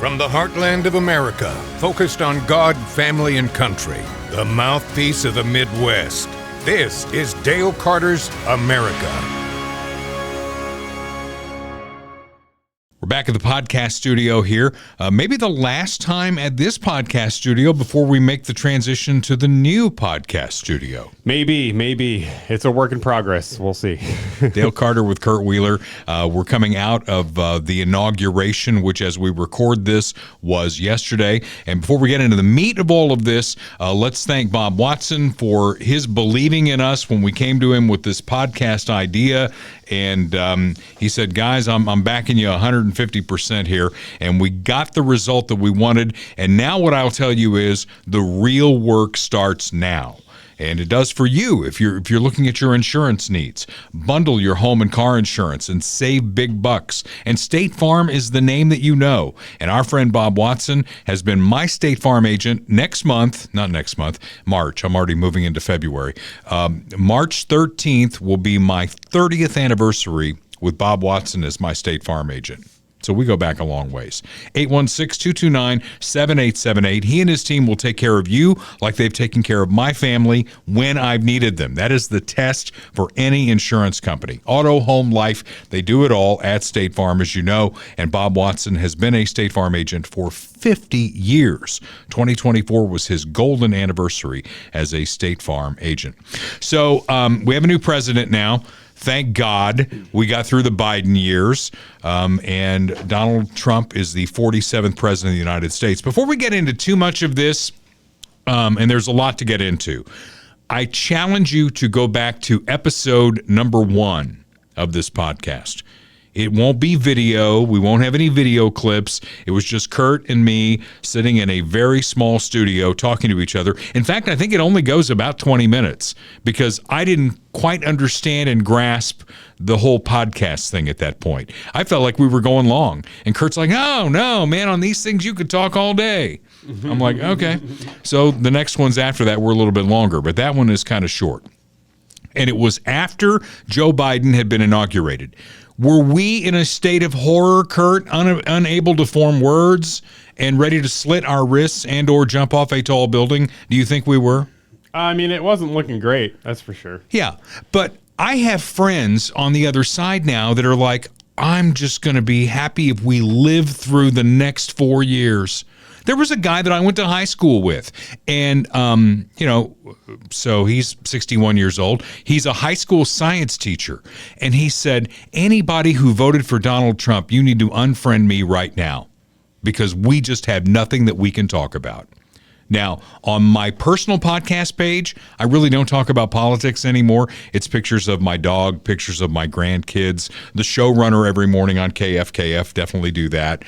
From the heartland of America, focused on God, family, and country, the mouthpiece of the Midwest. This is Dale Carter's America. We're back at the podcast studio here. Maybe the last time at this podcast studio before we make the transition to the new podcast studio. Maybe. It's a work in progress. We'll see. Dale Carter with Kurt Wheeler. We're coming out of the inauguration, which as we record this was yesterday. And before we get into the meat of all of this, let's thank Bob Watson for his believing in us when we came to him with this podcast idea. And he said, guys, I'm backing you 150% here. And we got the result that we wanted. And now what I'll tell you is the real work starts now. And it does for you if you're looking at your insurance needs. Bundle your home and car insurance and save big bucks. And State Farm is the name that you know. And our friend Bob Watson has been my State Farm agent March. I'm already moving into February. March 13th will be my 30th anniversary with Bob Watson as my State Farm agent. So we go back a long ways. 816-229-7878. He and his team will take care of you like they've taken care of my family when I've needed them. That is the test for any insurance company. Auto, home, life, they do it all at State Farm, as you know. And Bob Watson has been a State Farm agent for 50 years. 2024 was his golden anniversary as a State Farm agent. So we have a new president now. Thank God we got through the Biden years, and Donald Trump is the 47th president of the United States. Before we get into too much of this, and there's a lot to get into, I challenge you to go back to episode number 1 of this podcast. It won't be video. We won't have any video clips. It was just Kurt and me sitting in a very small studio talking to each other. In fact, I think it only goes about 20 minutes because I didn't quite understand and grasp the whole podcast thing at that point. I felt like we were going long. And Kurt's like, oh, no, man, on these things you could talk all day. I'm like, okay. So the next ones after that were a little bit longer, but that one is kind of short. And it was after Joe Biden had been inaugurated. Were we in a state of horror, Kurt, unable to form words and ready to slit our wrists and or jump off a tall building? Do you think we were? I mean, it wasn't looking great, that's for sure. Yeah, but I have friends on the other side now that are like, I'm just going to be happy if we live through the next 4 years. There was a guy that I went to high school with, and, so he's 61 years old. He's a high school science teacher, and he said, anybody who voted for Donald Trump, you need to unfriend me right now because we just have nothing that we can talk about. Now, on my personal podcast page, I really don't talk about politics anymore. It's pictures of my dog, pictures of my grandkids, the showrunner every morning on KFKF, definitely do that.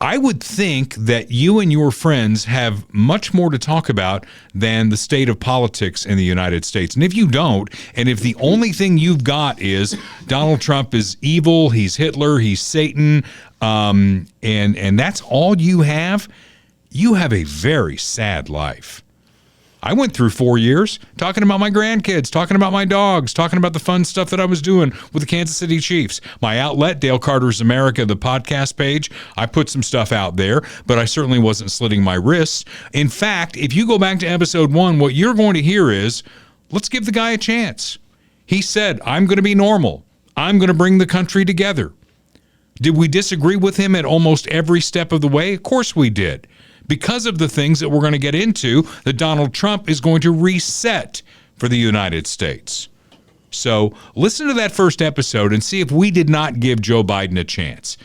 I would think that you and your friends have much more to talk about than the state of politics in the United States. And if you don't, and if the only thing you've got is Donald Trump is evil, he's Hitler, he's Satan, and that's all you have a very sad life. I went through 4 years talking about my grandkids, talking about my dogs, talking about the fun stuff that I was doing with the Kansas City Chiefs. My outlet, Dale Carter's America, the podcast page, I put some stuff out there, but I certainly wasn't slitting my wrists. In fact, if you go back to episode 1, what you're going to hear is, let's give the guy a chance. He said, I'm going to be normal. I'm going to bring the country together. Did we disagree with him at almost every step of the way? Of course we did. Because of the things that we're going to get into, that Donald Trump is going to reset for the United States. So listen to that first episode and see if we did not give Joe Biden a chance.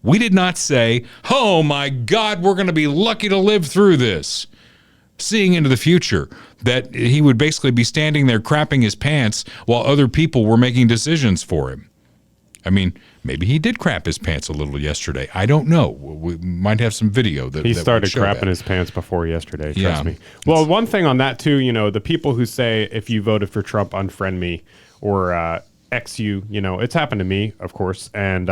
We did not say, oh my God, we're going to be lucky to live through this. Seeing into the future, that he would basically be standing there crapping his pants while other people were making decisions for him. I mean, maybe he did crap his pants a little yesterday. I don't know. We might have some video that he started crapping that. His pants before yesterday. Trust me. Well, one thing on that too, the people who say if you voted for Trump, unfriend me or X you. It's happened to me, of course, and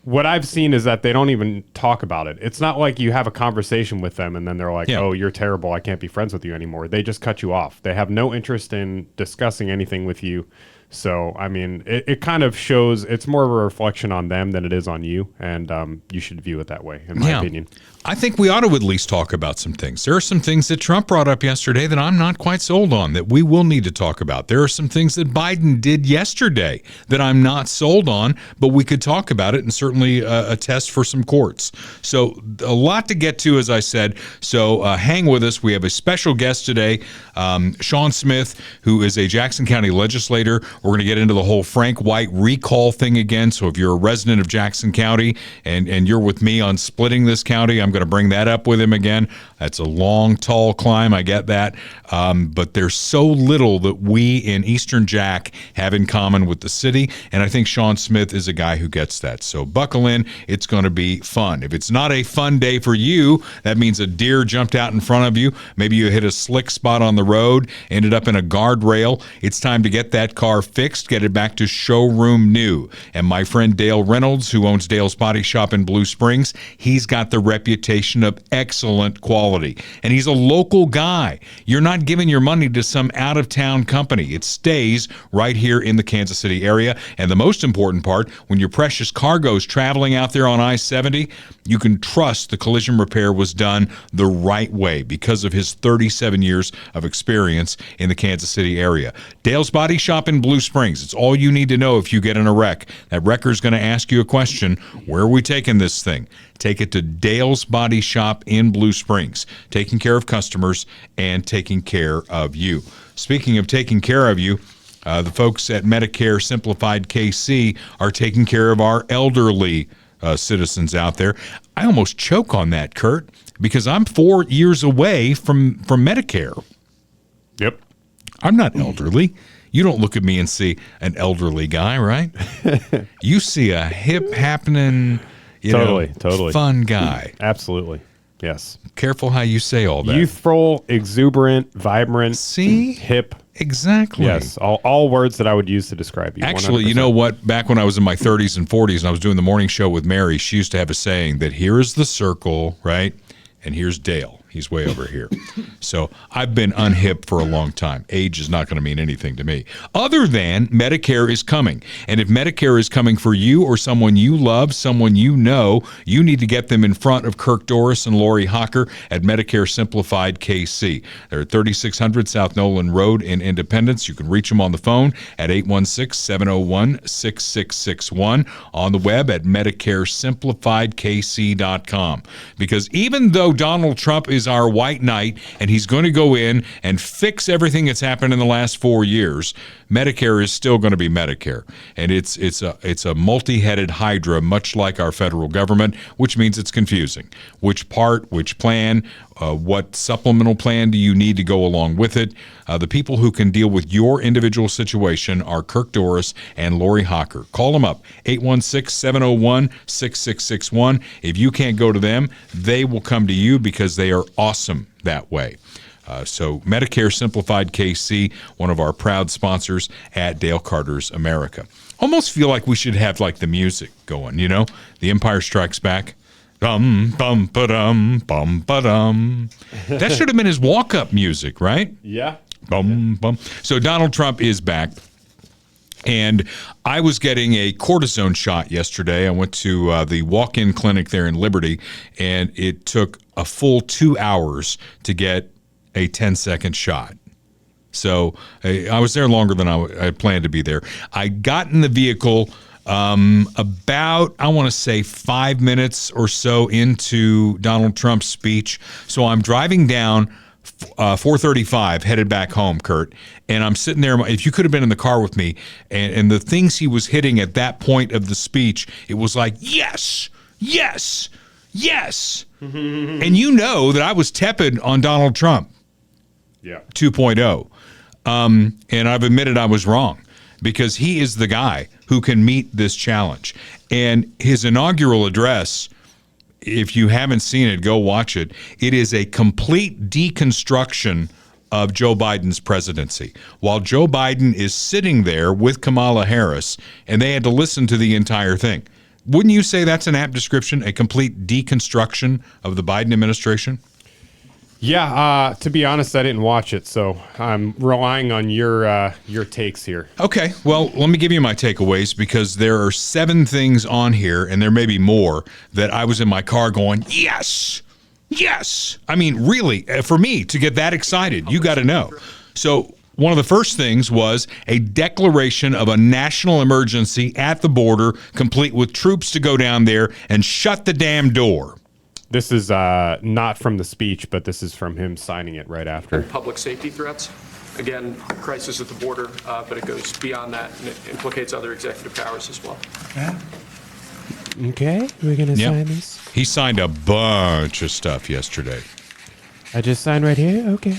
what I've seen is that they don't even talk about it. It's not like you have a conversation with them and then they're like, oh, you're terrible. I can't be friends with you anymore. They just cut you off. They have no interest in discussing anything with you. So, I mean, it kind of shows, it's more of a reflection on them than it is on you. And you should view it that way, in my opinion. I think we ought to at least talk about some things. There are some things that Trump brought up yesterday that I'm not quite sold on that we will need to talk about. There are some things that Biden did yesterday that I'm not sold on, but we could talk about it and certainly a test for some courts. So a lot to get to, as I said. So hang with us. We have a special guest today, Sean Smith, who is a Jackson County legislator. We're going to get into the whole Frank White recall thing again. So if you're a resident of Jackson County and you're with me on splitting this county, I'm going to bring that up with him again. That's a long, tall climb. I get that. But there's so little that we in Eastern Jack have in common with the city. And I think Sean Smith is a guy who gets that. So buckle in. It's going to be fun. If it's not a fun day for you, that means a deer jumped out in front of you. Maybe you hit a slick spot on the road, ended up in a guardrail. It's time to get that car fixed, get it back to showroom new. And my friend Dale Reynolds, who owns Dale's Body Shop in Blue Springs, he's got the reputation of excellent quality. And he's a local guy. You're not giving your money to some out-of-town company. It stays right here in the Kansas City area. And the most important part, when your precious cargo's traveling out there on I-70, you can trust the collision repair was done the right way because of his 37 years of experience in the Kansas City area. Dale's Body Shop in Blue Springs. It's all you need to know if you get in a wreck. That wrecker's going to ask you a question. Where are we taking this thing? Take it to Dale's Body Shop in Blue Springs, taking care of customers and taking care of you. Speaking of taking care of you, the folks at Medicare Simplified KC are taking care of our elderly citizens out there. I almost choke on that, Kurt, because I'm 4 years away from Medicare. Yep. I'm not elderly. You don't look at me and see an elderly guy, right? You see a hip happening, totally fun guy. Absolutely. Yes. Careful how you say all that. Youthful, exuberant, vibrant, hip. Exactly. Yes. All words that I would use to describe you. Actually, 100%. You know what? Back when I was in my 30s and 40s and I was doing the morning show with Mary, she used to have a saying that here is the circle, right? And here's Dale. He's way over here. So I've been unhip for a long time. Age is not going to mean anything to me. Other than Medicare is coming. And if Medicare is coming for you or someone you love, someone you know, you need to get them in front of Kirk Doris and Lori Hocker at Medicare Simplified KC. They're at 3600 South Nolan Road in Independence. You can reach them on the phone at 816-701-6661, on the web at MedicareSimplifiedKC.com. Because even though Donald Trump is our white knight, and he's going to go in and fix everything that's happened in the last 4 years, Medicare is still going to be Medicare. And it's a multi-headed hydra, much like our federal government, which means it's confusing. Which part, which plan, what supplemental plan do you need to go along with it? The people who can deal with your individual situation are Kirk Doris and Lori Hocker. Call them up, 816-701-6661. If you can't go to them, they will come to you because they are awesome that way. So Medicare Simplified KC, one of our proud sponsors at Dale Carter's America. Almost feel like we should have like the music going, you know? The Empire Strikes Back. Dum, bum, ba-dum, bum, ba-dum. That should have been his walk-up music, right? Yeah. Bum, bum. So Donald Trump is back. And I was getting a cortisone shot yesterday. I went to the walk-in clinic there in Liberty, and it took a full 2 hours to get a 10-second shot. So I was there longer than I planned to be there. I got in the vehicle about, I want to say 5 minutes or so into Donald Trump's speech. So I'm driving down 435 headed back home, Kurt, and I'm sitting there. If you could have been in the car with me, and the things he was hitting at that point of the speech, it was like, yes, yes, yes. And you know that I was tepid on Donald Trump 2.0. And I've admitted I was wrong, because he is the guy who can meet this challenge. And his inaugural address, if you haven't seen it, go watch it. It is a complete deconstruction of Joe Biden's presidency. While Joe Biden is sitting there with Kamala Harris, and they had to listen to the entire thing. Wouldn't you say that's an apt description, a complete deconstruction of the Biden administration? Yeah, to be honest, I didn't watch it, so I'm relying on your takes here. Okay, well, let me give you my takeaways, because there are 7 things on here, and there may be more, that I was in my car going, yes, yes. I mean, really, for me to get that excited, you got to know. So one of the first things was a declaration of a national emergency at the border, complete with troops to go down there and shut the damn door. This is not from the speech, but this is from him signing it right after. Public safety threats. Again, crisis at the border, but it goes beyond that, and it implicates other executive powers as well. Yeah. Okay, we're going to sign this. He signed a bunch of stuff yesterday. I just signed right here? Okay.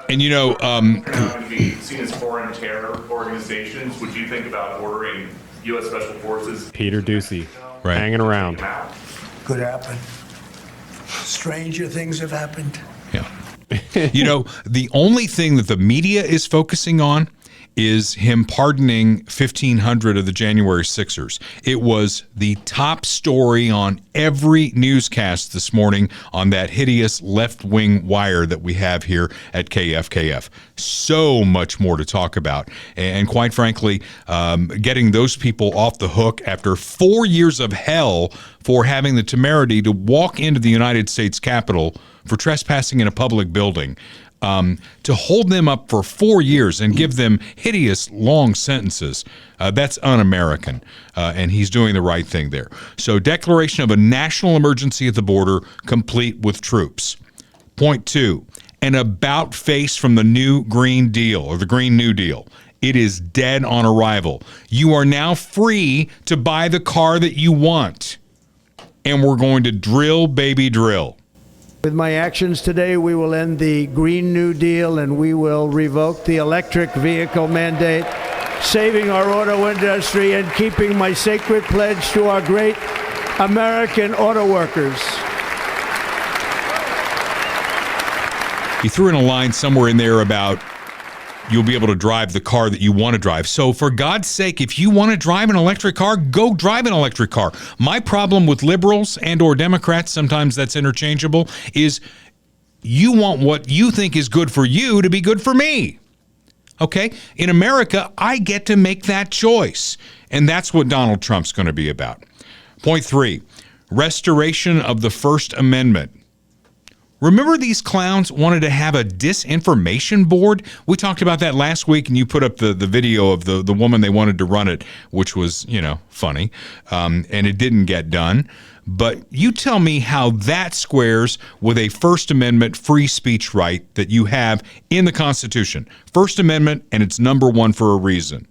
And you know, to be seen as foreign terror organizations, would you think about ordering U.S. Special Forces? Peter Ducey, Right. hanging around. Could happen. Stranger things have happened. yeah. You know, the only thing that the media is focusing on is him pardoning 1,500 of the January 6ers. It was the top story on every newscast this morning on that hideous left-wing wire that we have here at KFKF. So much more to talk about. And quite frankly, getting those people off the hook after 4 years of hell for having the temerity to walk into the United States Capitol for trespassing in a public building. To hold them up for 4 years and give them hideous long sentences, that's un-American, and he's doing the right thing there. So declaration of a national emergency at the border, complete with troops. Point 2, an about face from the new Green Deal, or the Green New Deal. It is dead on arrival. You are now free to buy the car that you want, and we're going to drill, baby, drill. With my actions today, we will end the Green New Deal and we will revoke the electric vehicle mandate, saving our auto industry and keeping my sacred pledge to our great American auto workers. He threw in a line somewhere in there about you'll be able to drive the car that you want to drive. So for God's sake, if you want to drive an electric car, go drive an electric car. My problem with liberals and or Democrats, sometimes that's interchangeable, is you want what you think is good for you to be good for me. Okay? In America, I get to make that choice. And that's what Donald Trump's going to be about. Point 3, restoration of the First Amendment. Remember these clowns wanted to have a disinformation board? We talked about that last week, and you put up the video of the woman they wanted to run it, which was, funny, and it didn't get done. But you tell me how that squares with a First Amendment free speech right that you have in the Constitution. First Amendment, and it's number 1 for a reason.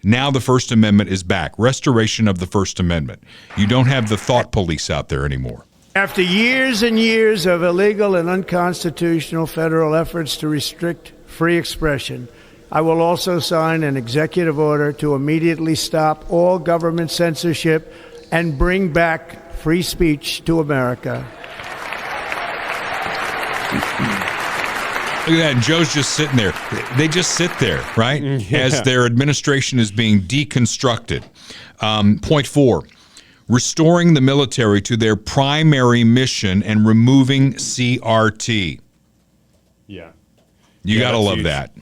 Now the First Amendment is back. Restoration of the First Amendment. You don't have the thought police out there anymore. After years and years of illegal and unconstitutional federal efforts to restrict free expression, I will also sign an executive order to immediately stop all government censorship and bring back free speech to America. Look at that, and Joe's just sitting there. They just sit there, right? Yeah. As their administration is being deconstructed. Point 4. Restoring the military to their primary mission and removing CRT. Yeah. You got to love huge. that.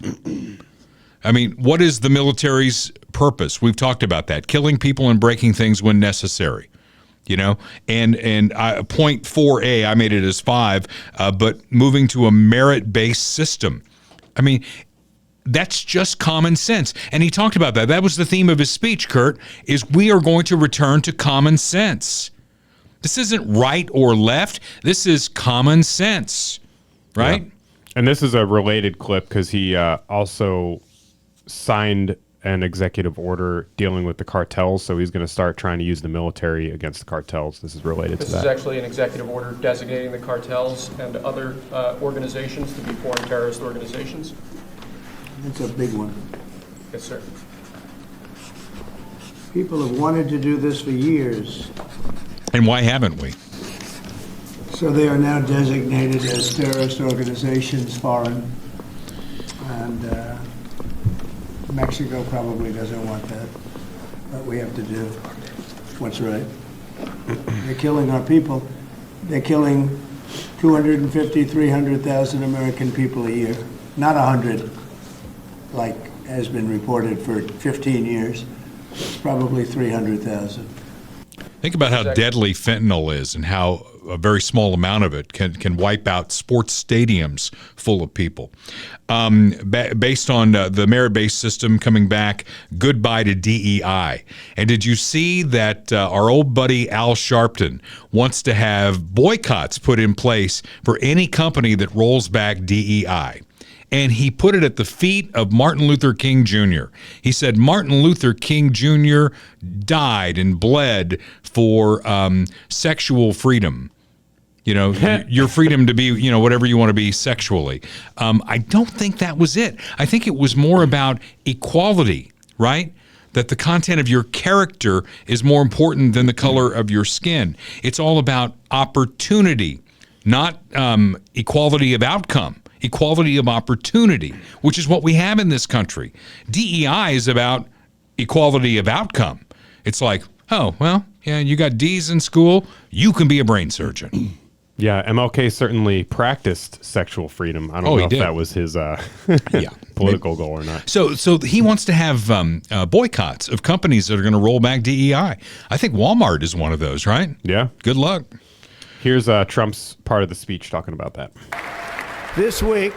I mean, what is the military's purpose? We've talked about that. Killing people and breaking things when necessary. And point 4A, I made it as 5, but moving to a merit-based system. I mean, that's just common sense. And he talked about that. That was the theme of his speech, Kurt, is we are going to return to common sense. This isn't right or left. This is common sense, right? Yeah. And this is a related clip because he also signed an executive order dealing with the cartels. So he's going to start trying to use the military against the cartels. This is related to that. This is actually an executive order designating the cartels and other organizations to be foreign terrorist organizations. It's a big one. Yes, sir. People have wanted to do this for years. And why haven't we? So they are now designated as terrorist organizations, foreign, and Mexico probably doesn't want that, but we have to do what's right. They're killing our people. They're killing 250, 300,000 American people a year. Not 100, like has been reported for 15 years. It's probably 300,000. Think about how deadly fentanyl is and how a very small amount of it can wipe out sports stadiums full of people. Based on the merit-based system coming back, goodbye to DEI. And did you see that our old buddy Al Sharpton wants to have boycotts put in place for any company that rolls back DEI? And he put it at the feet of Martin Luther King Jr. He said Martin Luther King Jr. died and bled for sexual freedom. You know, your freedom to be, you know, whatever you want to be sexually. I don't think that was it. I think it was more about equality, right? That the content of your character is more important than the color of your skin. It's all about opportunity, not equality of outcome. Equality of opportunity, which is what we have in this country. DEI is about equality of outcome. It's like, oh, well, yeah, you got D's in school, you can be a brain surgeon. Yeah, MLK certainly practiced sexual freedom. I don't know if that was his political goal or not. So he wants to have boycotts of companies that are going to roll back DEI. I think Walmart is one of those, right? Yeah. Good luck. Here's Trump's part of the speech talking about that. This week,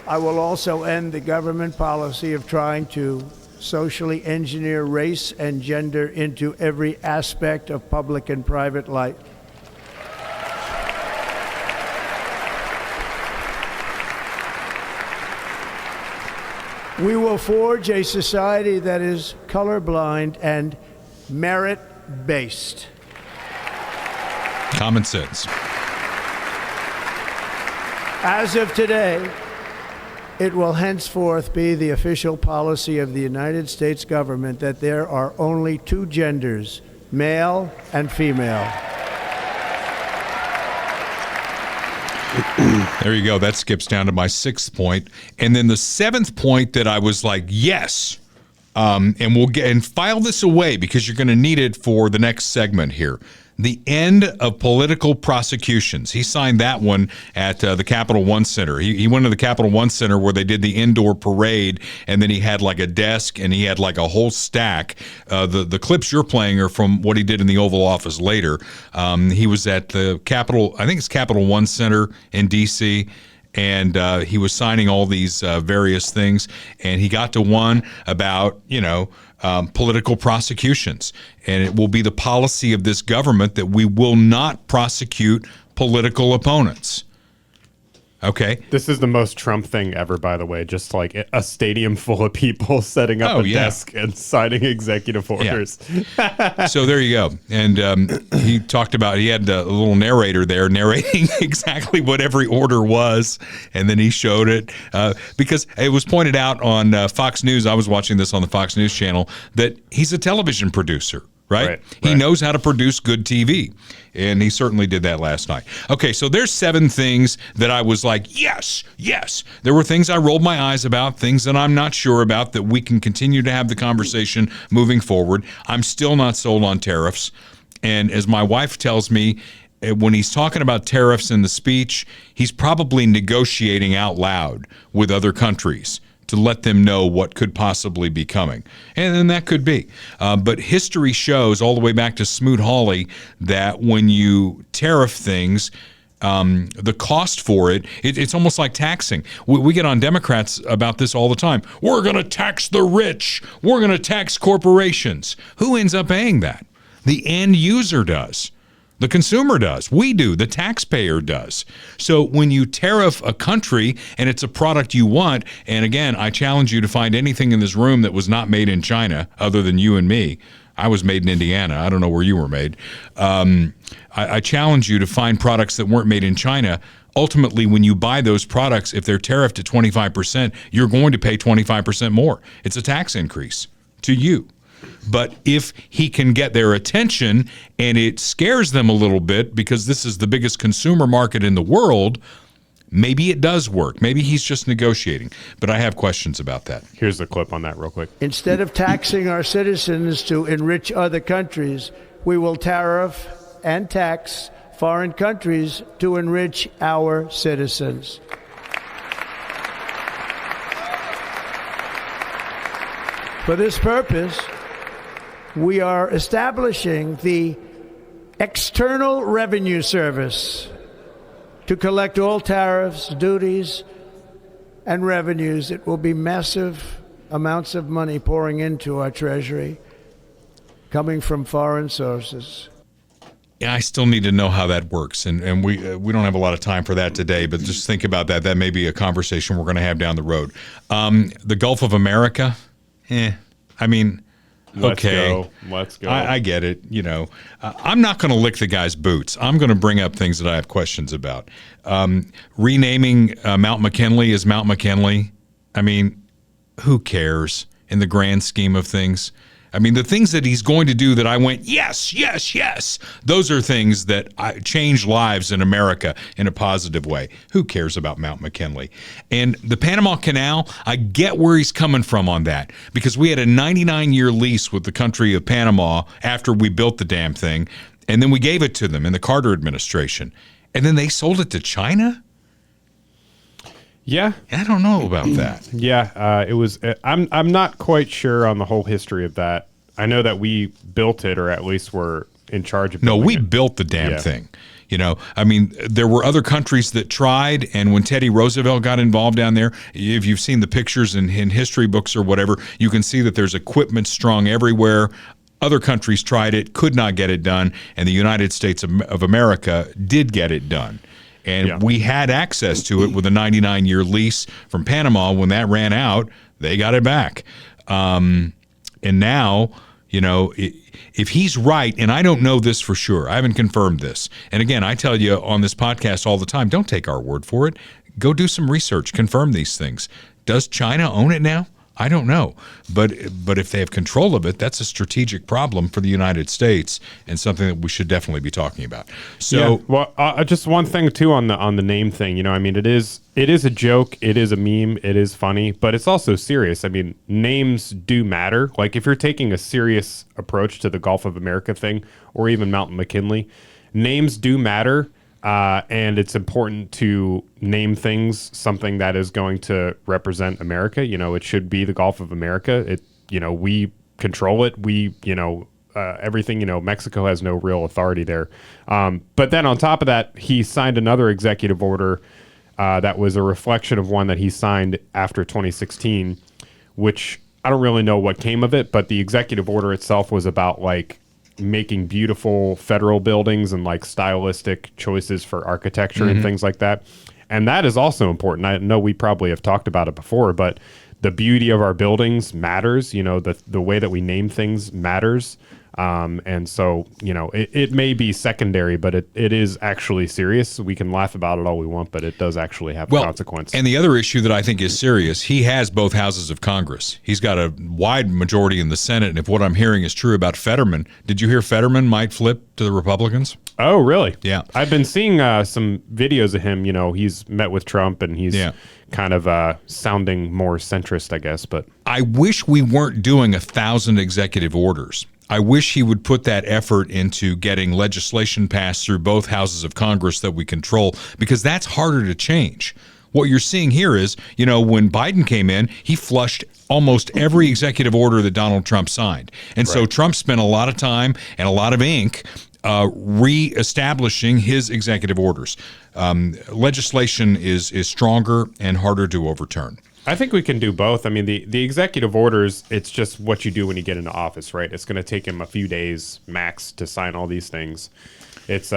I will also end the government policy of trying to socially engineer race and gender into every aspect of public and private life. We will forge a society that is colorblind and merit-based. Common sense. As of today, it will henceforth be the official policy of the United States government that there are only two genders, male and female. There you go. That skips down to my sixth point. And then the seventh point that I was like, yes. And we'll get and file this away because you're going to need it for the next segment here. The end of political prosecutions. He signed that one at the Capital One Center. He went to the Capital One Center where they did the indoor parade, and then he had like a desk and he had like a whole stack. The clips you're playing are from what he did in the Oval Office later. He was at the Capital, I think it's Capital One Center in D.C., and he was signing all these various things, and he got to one about, political prosecutions. And it will be the policy of this government that we will not prosecute political opponents. Okay. This is the most Trump thing ever, by the way. Just like a stadium full of people setting up desk and signing executive orders. Yeah. So there you go. And he talked about, he had a little narrator there narrating exactly what every order was. And then he showed it because it was pointed out on Fox News. I was watching this on the Fox News channel that he's a television producer. Right? He knows how to produce good TV, and he certainly did that last night. Okay, so there's 7 things that I was like, yes. There were things I rolled my eyes about, things that I'm not sure about, that we can continue to have the conversation moving forward. I'm still not sold on tariffs, and as my wife tells me, when he's talking about tariffs in the speech, he's probably negotiating out loud with other countries to let them know what could possibly be coming. And then that could be. But history shows all the way back to Smoot-Hawley that when you tariff things, the cost for it's almost like taxing. We get on Democrats about this all the time. We're going to tax the rich. We're going to tax corporations. Who ends up paying that? The end user does. The consumer does. We do. The taxpayer does. So when you tariff a country and it's a product you want, and again, I challenge you to find anything in this room that was not made in China other than you and me. I was made in Indiana. I don't know where you were made. I challenge you to find products that weren't made in China. Ultimately, when you buy those products, if they're tariffed at 25%, you're going to pay 25% more. It's a tax increase to you. But if he can get their attention and it scares them a little bit because this is the biggest consumer market in the world, maybe it does work. Maybe he's just negotiating. But I have questions about that. Here's the clip on that real quick. Instead of taxing our citizens to enrich other countries, we will tariff and tax foreign countries to enrich our citizens. For this purpose, we are establishing the External Revenue Service to collect all tariffs, duties, and revenues. It will be massive amounts of money pouring into our Treasury, coming from foreign sources. Yeah, I still need to know how that works, and we don't have a lot of time for that today, but just think about that. That may be a conversation we're going to have down the road. The Gulf of America, I mean, okay. Let's go. I get it. You know, I'm not going to lick the guy's boots. I'm going to bring up things that I have questions about. Renaming Mount McKinley as Mount McKinley, I mean, who cares in the grand scheme of things? I mean, the things that he's going to do that I went, yes, yes, yes, those are things that change lives in America in a positive way. Who cares about Mount McKinley? And the Panama Canal, I get where he's coming from on that, because we had a 99-year lease with the country of Panama after we built the damn thing, and then we gave it to them in the Carter administration, and then they sold it to China? Yeah, I don't know about that. Yeah, it was. I'm not quite sure on the whole history of that. I know that we built it, or at least were in charge of. No, we it. built the damn thing. You know, I mean, there were other countries that tried, and when Teddy Roosevelt got involved down there, if you've seen the pictures in history books or whatever, you can see that there's equipment strung everywhere. Other countries tried it, could not get it done, and the United States of America did get it done. And we had access to it with a 99-year lease from Panama. When that ran out, they got it back. And now, you know, if he's right, and I don't know this for sure, I haven't confirmed this. And again, I tell you on this podcast all the time, don't take our word for it. Go do some research, confirm these things. Does China own it now? I don't know. But if they have control of it, that's a strategic problem for the United States and something that we should definitely be talking about. So, just one thing too on the name thing. You know, I mean, it is a joke, it is a meme, it is funny, but it's also serious. I mean, names do matter. Like if you're taking a serious approach to the Gulf of America thing, or even Mount McKinley, names do matter. And it's important to name things something that is going to represent America. You know, it should be the Gulf of America. We control it. Everything, Mexico has no real authority there. But then on top of that, he signed another executive order that was a reflection of one that he signed after 2016, which I don't really know what came of it, but the executive order itself was about making beautiful federal buildings and stylistic choices for architecture and things like that. And that is also important. I know we probably have talked about it before, but the beauty of our buildings matters. You know, the way that we name things matters. And so, it may be secondary, but it is actually serious. We can laugh about it all we want, but it does actually have consequence. And the other issue that I think is serious, he has both houses of Congress. He's got a wide majority in the Senate. And if what I'm hearing is true about Fetterman, did you hear Fetterman might flip to the Republicans? Oh, really? Yeah. I've been seeing some videos of him. He's met with Trump and he's kind of sounding more centrist, I guess. But I wish we weren't doing 1,000 executive orders. I wish he would put that effort into getting legislation passed through both houses of Congress that we control, because that's harder to change. What you're seeing here is, when Biden came in, he flushed almost every executive order that Donald Trump signed. And so Trump spent a lot of time and a lot of ink reestablishing his executive orders. Legislation is stronger and harder to overturn. I think we can do both. I mean, the executive orders, it's just what you do when you get into office, right? It's going to take him a few days max to sign all these things. It's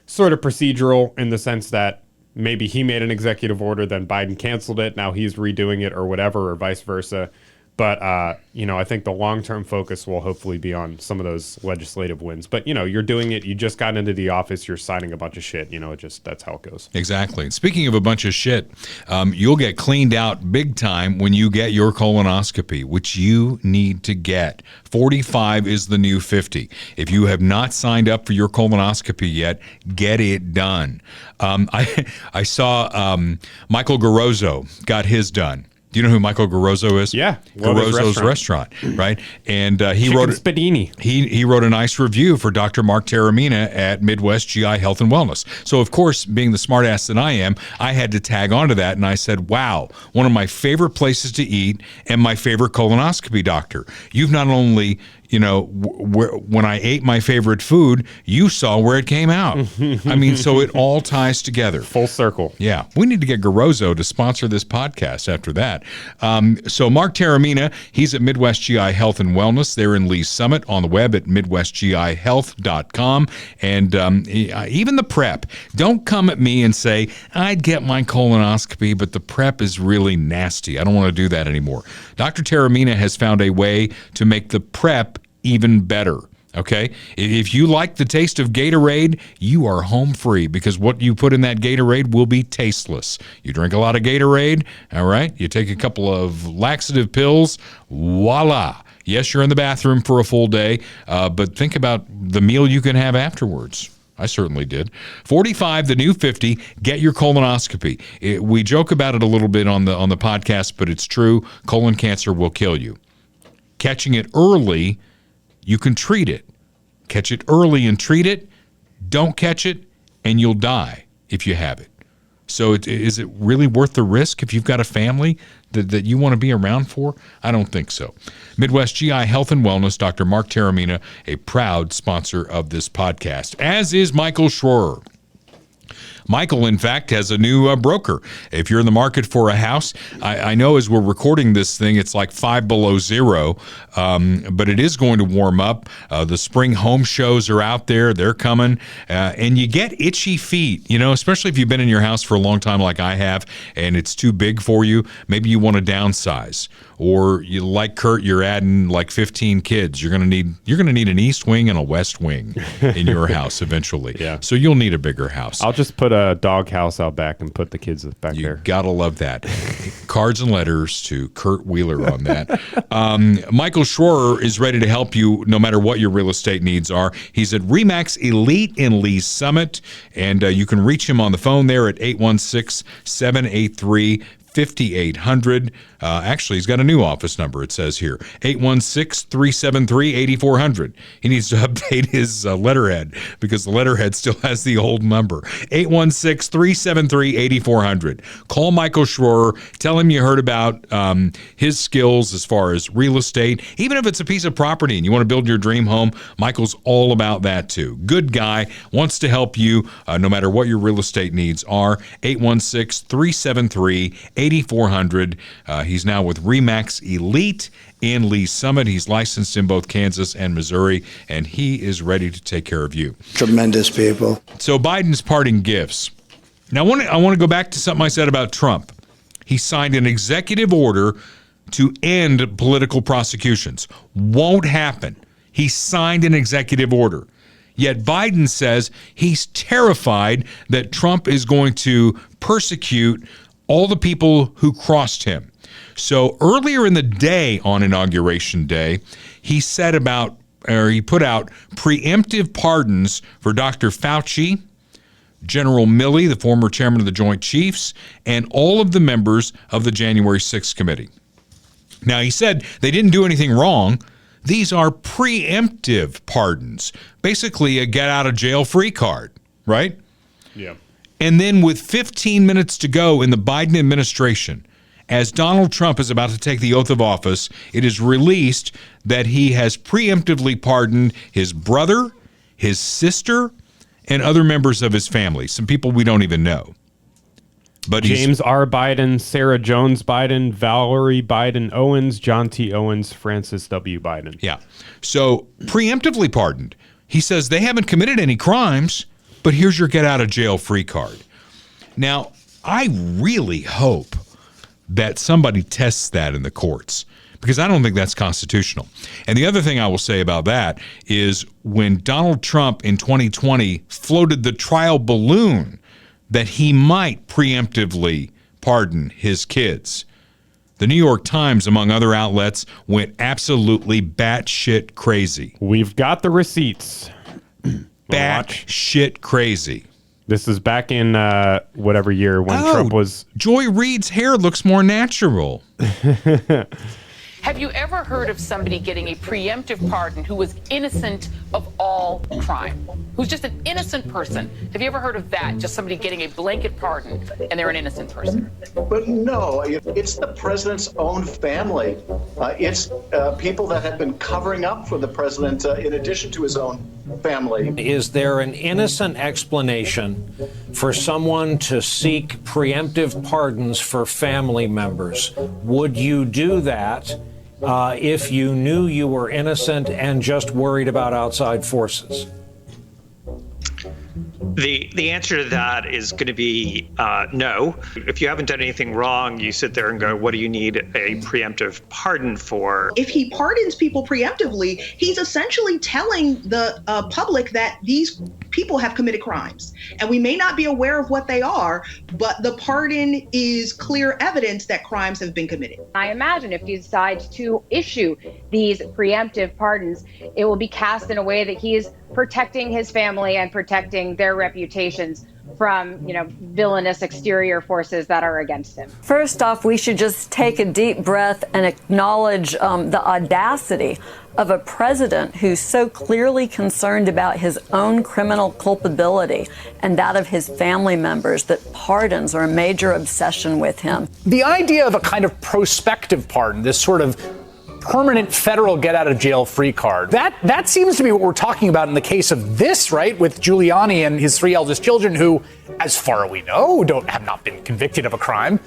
sort of procedural in the sense that maybe he made an executive order, then Biden canceled it. Now he's redoing it or whatever, or vice versa. But, I think the long-term focus will hopefully be on some of those legislative wins. But, you're doing it. You just got into the office. You're signing a bunch of shit. That's how it goes. Exactly. And speaking of a bunch of shit, you'll get cleaned out big time when you get your colonoscopy, which you need to get. 45 is the new 50. If you have not signed up for your colonoscopy yet, get it done. I saw Michael Garozzo got his done. Do you know who Michael Garozzo is? Yeah, Garozzo's restaurant, right? And he wrote Spadini. He wrote a nice review for Dr. Mark Taramina at Midwest GI Health and Wellness. So of course, being the smartass that I am, I had to tag onto that, and I said, "Wow, one of my favorite places to eat and my favorite colonoscopy doctor. You've not only." When I ate my favorite food, you saw where it came out. I mean, so it all ties together. Full circle. Yeah. We need to get Garozzo to sponsor this podcast after that. So Mark Taramina, he's at Midwest GI Health and Wellness. They're in Lee's Summit, on the web at midwestgihealth.com. And even the prep. Don't come at me and say, I'd get my colonoscopy, but the prep is really nasty. I don't want to do that anymore. Dr. Taramina has found a way to make the prep even better. Okay? If you like the taste of Gatorade, you are home free, because what you put in that Gatorade will be tasteless. You drink a lot of Gatorade, all right? You take a couple of laxative pills, voila. Yes, you're in the bathroom for a full day, but think about the meal you can have afterwards. I certainly did. 45, the new 50, get your colonoscopy. We joke about it a little bit on the podcast, but it's true. Colon cancer will kill you. Catching it early, you can treat it. Catch it early and treat it. Don't catch it, and you'll die if you have it. So is it really worth the risk if you've got a family that you want to be around for? I don't think so. Midwest GI Health and Wellness, Dr. Mark Taramina, a proud sponsor of this podcast, as is Michael Schroer. Michael, in fact, has a new broker. If you're in the market for a house, I know as we're recording this thing, it's like 5 below zero, but it is going to warm up. The spring home shows are out there. They're coming. And you get itchy feet, especially if you've been in your house for a long time like I have, and it's too big for you. Maybe you want to downsize. Or you, like Kurt, you're adding like 15 kids. You're gonna need an east wing and a west wing in your house eventually. Yeah. So you'll need a bigger house. I'll just put a dog house out back and put the kids back there. You gotta love that. Cards and letters to Kurt Wheeler on that. Michael Schroer is ready to help you no matter what your real estate needs are. He's at RE/MAX Elite in Lee's Summit, and you can reach him on the phone there at 816-783-5800. Actually, he's got a new office number, it says here, 816-373-8400. He needs to update his letterhead because the letterhead still has the old number, 816-373-8400. Call Michael Schroer. Tell him you heard about his skills as far as real estate. Even if it's a piece of property and you want to build your dream home, Michael's all about that too. Good guy, wants to help you no matter what your real estate needs are. 816-373-8400. He's now with RE/MAX Elite in Lee's Summit. He's licensed in both Kansas and Missouri, and he is ready to take care of you. Tremendous people. So Biden's parting gifts. Now, I want to go back to something I said about Trump. He signed an executive order to end political prosecutions. Won't happen. He signed an executive order. Yet Biden says he's terrified that Trump is going to persecute all the people who crossed him. So earlier in the day on Inauguration Day, he put out preemptive pardons for Dr. Fauci, General Milley, the former chairman of the Joint Chiefs, and all of the members of the January 6th committee. Now, he said they didn't do anything wrong. These are preemptive pardons, basically a get-out-of-jail-free card, right? Yeah. And then with 15 minutes to go in the Biden administration, as Donald Trump is about to take the oath of office, it is released that he has preemptively pardoned his brother, his sister, and other members of his family, some people we don't even know. But James R. Biden, Sarah Jones Biden, Valerie Biden Owens, John T. Owens, Francis W. Biden. Yeah. So preemptively pardoned. He says they haven't committed any crimes, but here's your get-out-of-jail-free card. Now, I really hope that somebody tests that in the courts, because I don't think that's constitutional. And the other thing I will say about that is when Donald Trump in 2020 floated the trial balloon that he might preemptively pardon his kids, the New York Times, among other outlets, went absolutely batshit crazy. We've got the receipts. Batshit crazy. This is back in whatever year when Trump was... Joy Reid's hair looks more natural. Have you ever heard of somebody getting a preemptive pardon who was innocent of all crime? Who's just an innocent person? Have you ever heard of that? Just somebody getting a blanket pardon and they're an innocent person? But no, it's the president's own family. It's people that have been covering up for the president in addition to his own family. Is there an innocent explanation for someone to seek preemptive pardons for family members? Would you do that if you knew you were innocent and just worried about outside forces? The answer to that is going to be no. If you haven't done anything wrong, you sit there and go, what do you need a preemptive pardon for? If he pardons people preemptively, he's essentially telling the public that these people have committed crimes. And we may not be aware of what they are, but the pardon is clear evidence that crimes have been committed. I imagine if he decides to issue these preemptive pardons, it will be cast in a way that he is protecting his family and protecting their reputations from, villainous exterior forces that are against him. First off, we should just take a deep breath and acknowledge the audacity of a president who's so clearly concerned about his own criminal culpability and that of his family members that pardons are a major obsession with him. The idea of a kind of prospective pardon, this sort of permanent federal get-out-of-jail-free card. That seems to be what we're talking about in the case of this, right, with Giuliani and his 3 eldest children who, as far as we know, have not been convicted of a crime.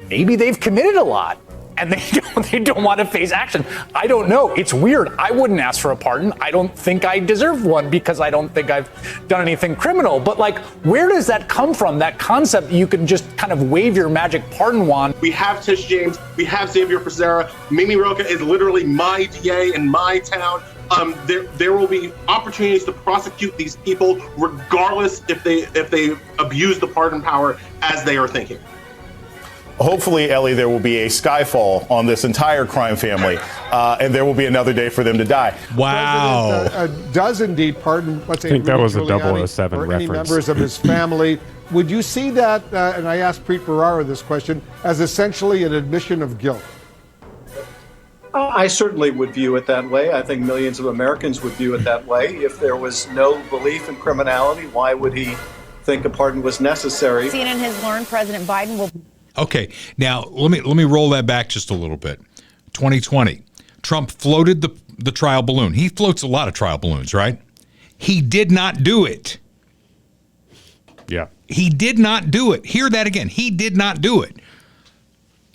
Maybe they've committed a lot, and they don't want to face action. I don't know. It's weird. I wouldn't ask for a pardon. I don't think I deserve one because I don't think I've done anything criminal. But, where does that come from, that concept that you can just kind of wave your magic pardon wand? We have Tish James. We have Xavier Becerra. Mimi Rocha is literally my DA in my town. There will be opportunities to prosecute these people regardless if they abuse the pardon power as they are thinking. Hopefully, Ellie, there will be a skyfall on this entire crime family, and there will be another day for them to die. Wow. The president does indeed pardon, let's say, I think that was a Giuliani 007 or reference. any members of his family. Would you see that, and I asked Preet Bharara this question, as essentially an admission of guilt? I certainly would view it that way. I think millions of Americans would view it that way. If there was no belief in criminality, why would he think a pardon was necessary? CNN has learned President Biden will... Okay, now let me roll that back just a little bit. 2020, Trump floated the trial balloon. He floats a lot of trial balloons, right? He did not do it. Yeah. He did not do it. Hear that again. He did not do it.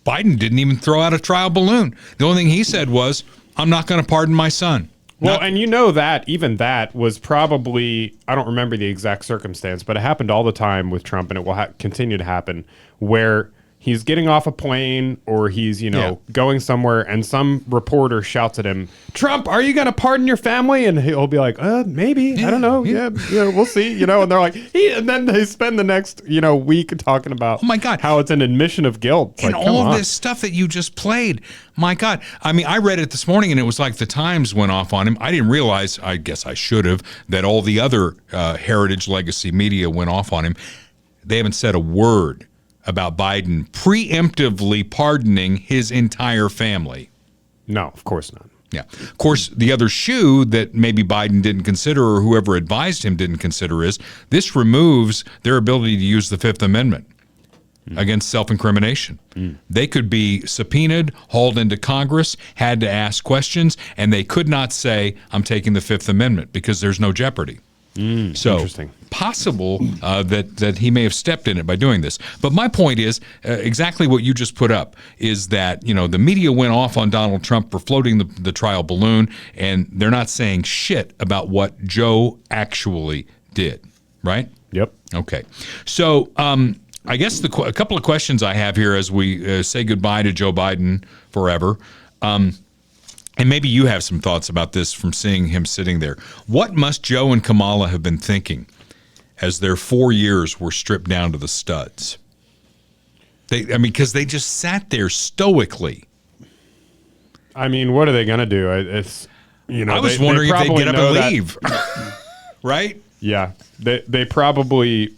Biden didn't even throw out a trial balloon. The only thing he said was, I'm not going to pardon my son. Well, and even that was probably, I don't remember the exact circumstance, but it happened all the time with Trump, and it will continue to happen, where he's getting off a plane or he's, going somewhere and some reporter shouts at him, Trump, are you going to pardon your family? And he'll be like, maybe. Yeah, I don't know. Yeah, we'll see. And they're like, and then they spend the next, week talking about, oh my God, how it's an admission of guilt. It's and all of this stuff that you just played. My God. I mean, I read it this morning and it was like the Times went off on him. I didn't realize, I guess I should have, that all the other Heritage Legacy media went off on him. They haven't said a word about Biden preemptively pardoning his entire family. No, of course not. Yeah. Of course, the other shoe that maybe Biden didn't consider or whoever advised him didn't consider is this removes their ability to use the Fifth Amendment against self-incrimination. They could be subpoenaed, hauled into Congress, had to ask questions, and they could not say, I'm taking the Fifth Amendment because there's no jeopardy. So interesting. Possible that he may have stepped in it by doing this. But my point is exactly what you just put up is that, the media went off on Donald Trump for floating the trial balloon, and they're not saying shit about what Joe actually did, right? Yep. Okay. So I guess a couple of questions I have here as we say goodbye to Joe Biden forever. And maybe you have some thoughts about this from seeing him sitting there. What must Joe and Kamala have been thinking as their 4 years were stripped down to the studs? Because they just sat there stoically. I mean, what are they going to do? It's I was wondering if they'd get up and leave. Right? Yeah. They probably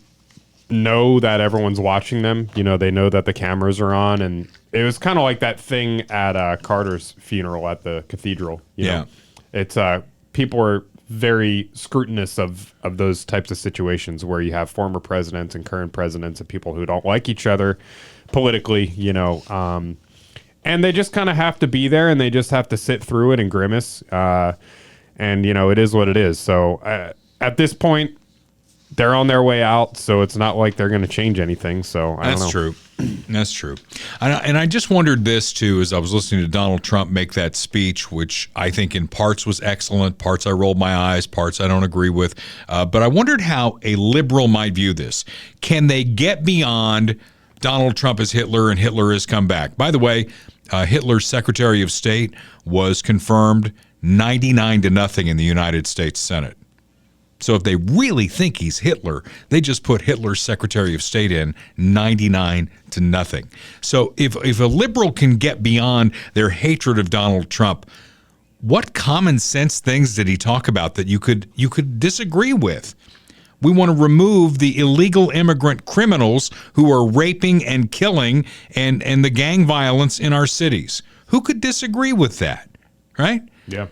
know that everyone's watching them. You know, they know that the cameras are on, and it was kind of like that thing at Carter's funeral at the cathedral. You know? It's people are very scrutinous of those types of situations where you have former presidents and current presidents and people who don't like each other politically, you know, and they just kind of have to be there, and they just have to sit through it and grimace. And, you know, it is what it is. So at this point, they're on their way out, so it's not like they're going to change anything. So I don't know. That's true. That's true. And I just wondered this, too, as I was listening to Donald Trump make that speech, which I think in parts was excellent, parts I rolled my eyes, parts I don't agree with. But I wondered how a liberal might view this. Can they get beyond Donald Trump as Hitler and Hitler has come back? By the way, Hitler's Secretary of State was confirmed 99-0 in the United States Senate. So if they really think he's Hitler, they just put Hitler's Secretary of State in 99-0. So if a liberal can get beyond their hatred of Donald Trump, what common sense things did he talk about that you could disagree with? We want to remove the illegal immigrant criminals who are raping and killing and the gang violence in our cities. Who could disagree with that, right? Yeah.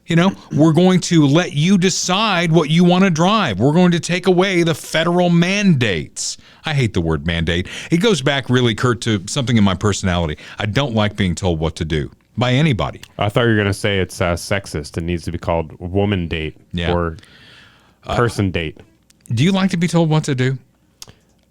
You know, we're going to let you decide what you want to drive. We're going to take away the federal mandates. I hate the word mandate. It goes back really, Kurt, to something in my personality. I don't like being told what to do by anybody. I thought you were going to say it's sexist. It needs to be called woman date or person date. Do you like to be told what to do?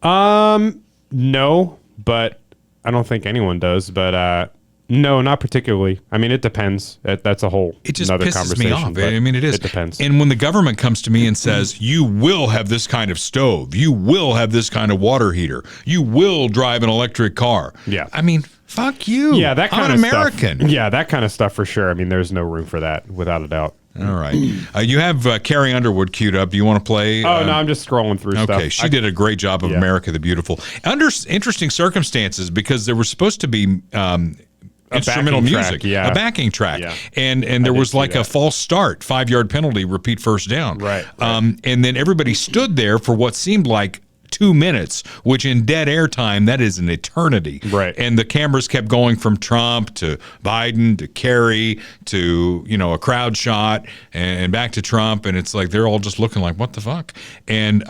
No, but I don't think anyone does. But no, not particularly. I mean, it depends. That's a whole another pisses conversation. Me off. I mean, it is. It depends. And when the government comes to me and says, you will have this kind of stove, you will have this kind of water heater, you will drive an electric car. Yeah. I mean, fuck you. Yeah, that kind I'm of American. stuff. Yeah, that kind of stuff for sure. I mean, there's no room for that, without a doubt. All right. You have Carrie Underwood queued up. Do you want to play? Oh, no, I'm just scrolling through stuff. Okay, she did a great job of America the Beautiful. Under interesting circumstances, because there was supposed to be instrumental music, a backing track, and there was like a false start, 5-yard penalty, repeat first down. Right. And then everybody stood there for what seemed like 2 minutes, which in dead air time, that is an eternity. Right. And the cameras kept going from Trump to Biden to Kerry to, you know, a crowd shot and back to Trump. And it's like, they're all just looking like, what the fuck? And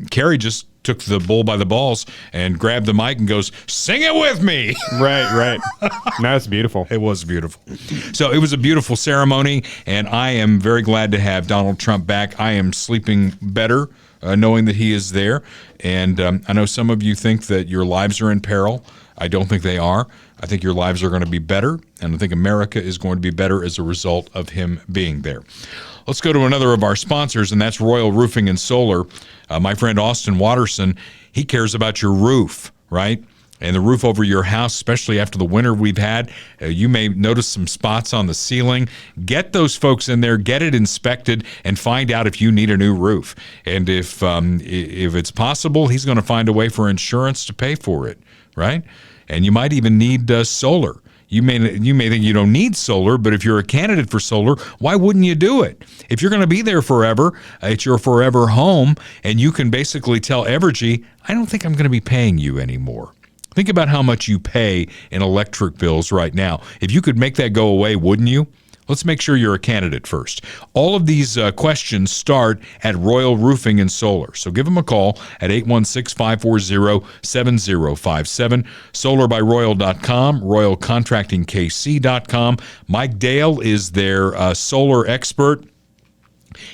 Kerry just took the bull by the balls and grabbed the mic and goes, sing it with me. Right. That's beautiful. It was beautiful. So it was a beautiful ceremony, and I am very glad to have Donald Trump back. I am sleeping better knowing that he is there. And I know some of you think that your lives are in peril. I don't think they are. I think your lives are going to be better, and I think America is going to be better as a result of him being there. Let's go to another of our sponsors, and that's Royal Roofing and Solar. My friend Austin Watterson, he cares about your roof, right? And the roof over your house, especially after the winter we've had. You may notice some spots on the ceiling. Get those folks in there, get it inspected, and find out if you need a new roof. And if it's possible, he's going to find a way for insurance to pay for it, right? And you might even need solar. You may think you don't need solar, but if you're a candidate for solar, why wouldn't you do it? If you're going to be there forever, it's your forever home, and you can basically tell Evergy, I don't think I'm going to be paying you anymore. Think about how much you pay in electric bills right now. If you could make that go away, wouldn't you? Let's make sure you're a candidate first. All of these questions start at Royal Roofing and Solar. So give them a call at 816-540-7057, solarbyroyal.com, royalcontractingkc.com. Mike Dale is their solar expert.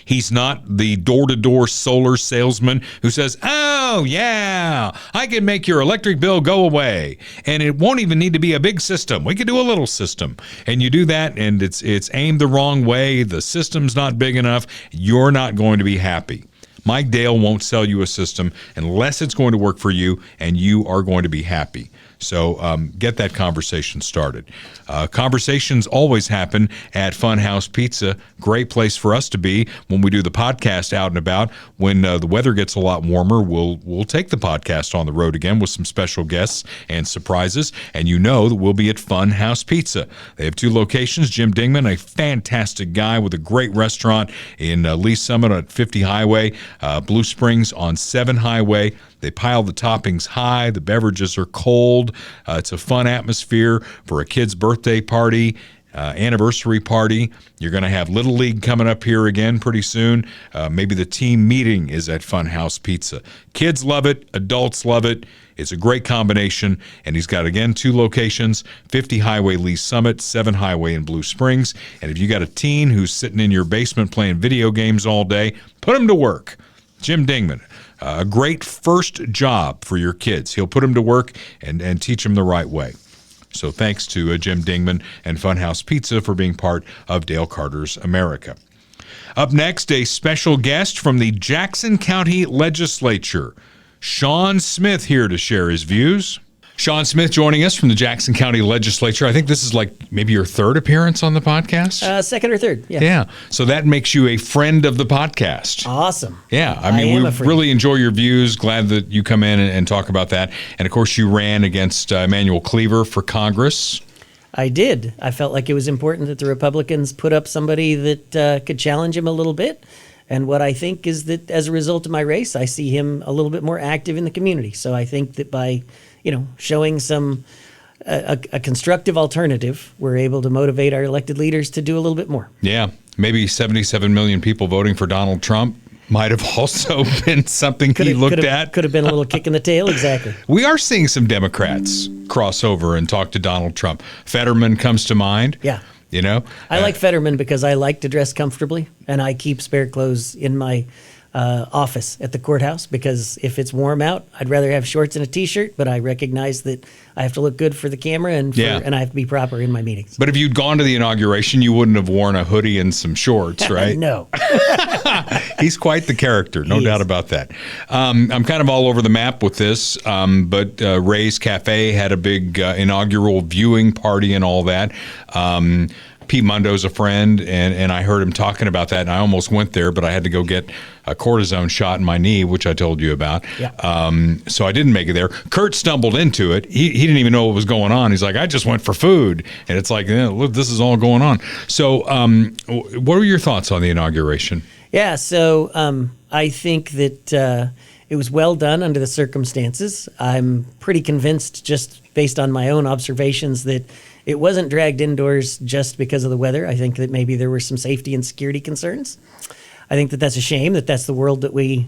He's not the door-to-door solar salesman who says, oh, yeah, I can make your electric bill go away. And it won't even need to be a big system. We could do a little system. And you do that, and it's aimed the wrong way. The system's not big enough. You're not going to be happy. Mike Dale won't sell you a system unless it's going to work for you and you are going to be happy. So get that conversation started. Conversations always happen at Funhouse Pizza. Great place for us to be when we do the podcast out and about. When the weather gets a lot warmer, we'll take the podcast on the road again with some special guests and surprises. And you know that we'll be at Funhouse Pizza. They have 2 locations. Jim Dingman, a fantastic guy with a great restaurant in Lee Summit at 50 Highway, Blue Springs on 7 Highway. They pile the toppings high. The beverages are cold. It's a fun atmosphere for a kid's birthday party. Anniversary party. You're going to have Little League coming up here again pretty soon. Maybe the team meeting is at Funhouse Pizza. Kids love it. Adults love it. It's a great combination. And he's got, again, 2 locations, 50 Highway Lee Summit, 7 Highway in Blue Springs. And if you got a teen who's sitting in your basement playing video games all day, put him to work. Jim Dingman, a great first job for your kids. He'll put them to work and teach them the right way. So thanks to Jim Dingman and Funhouse Pizza for being part of Dale Carter's America. Up next, a special guest from the Jackson County Legislature. Sean Smith here to share his views. Sean Smith joining us from the Jackson County Legislature. I think this is like maybe your 3rd appearance on the podcast? Second or third, yeah. Yeah. So that makes you a friend of the podcast. Awesome. Yeah. I mean, we really enjoy your views. Glad that you come in and talk about that. And, of course, you ran against Emanuel Cleaver for Congress. I did. I felt like it was important that the Republicans put up somebody that could challenge him a little bit. And what I think is that as a result of my race, I see him a little bit more active in the community. So I think that by showing a constructive alternative, we're able to motivate our elected leaders to do a little bit more. Yeah, maybe 77 million people voting for Donald Trump might have also been something he looked at. Could have been a little kick in the tail, exactly. We are seeing some Democrats cross over and talk to Donald Trump. Fetterman comes to mind. Yeah. I like Fetterman because I like to dress comfortably, and I keep spare clothes in my office at the courthouse because if it's warm out, I'd rather have shorts and a T-shirt, but I recognize that I have to look good for the camera and I have to be proper in my meetings. But if you'd gone to the inauguration, you wouldn't have worn a hoodie and some shorts, right? No. He's quite the character, no doubt about that. I'm kind of all over the map with this, but Ray's Cafe had a big inaugural viewing party and all that. Pete Mundo's a friend, and I heard him talking about that, and I almost went there, but I had to go get a cortisone shot in my knee, which I told you about. Yeah. So I didn't make it there. Kurt stumbled into it. He didn't even know what was going on. He's like, I just went for food. And it's like, look, this is all going on. So what were your thoughts on the inauguration? Yeah, so I think that it was well done under the circumstances. I'm pretty convinced, just based on my own observations, that it wasn't dragged indoors just because of the weather. I think that maybe there were some safety and security concerns. I think that that's a shame that that's the world that we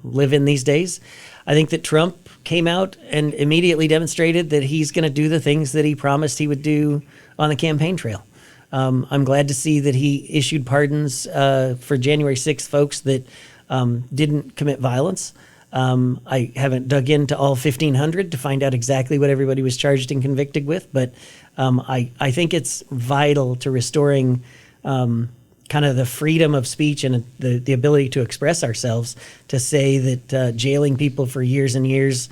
live in these days. I think that Trump came out and immediately demonstrated that he's going to do the things that he promised he would do on the campaign trail. I'm glad to see that he issued pardons for January 6th folks that didn't commit violence. I haven't dug into all 1,500 to find out exactly what everybody was charged and convicted with, but I think it's vital to restoring kind of the freedom of speech and the ability to express ourselves, to say that jailing people for years and years,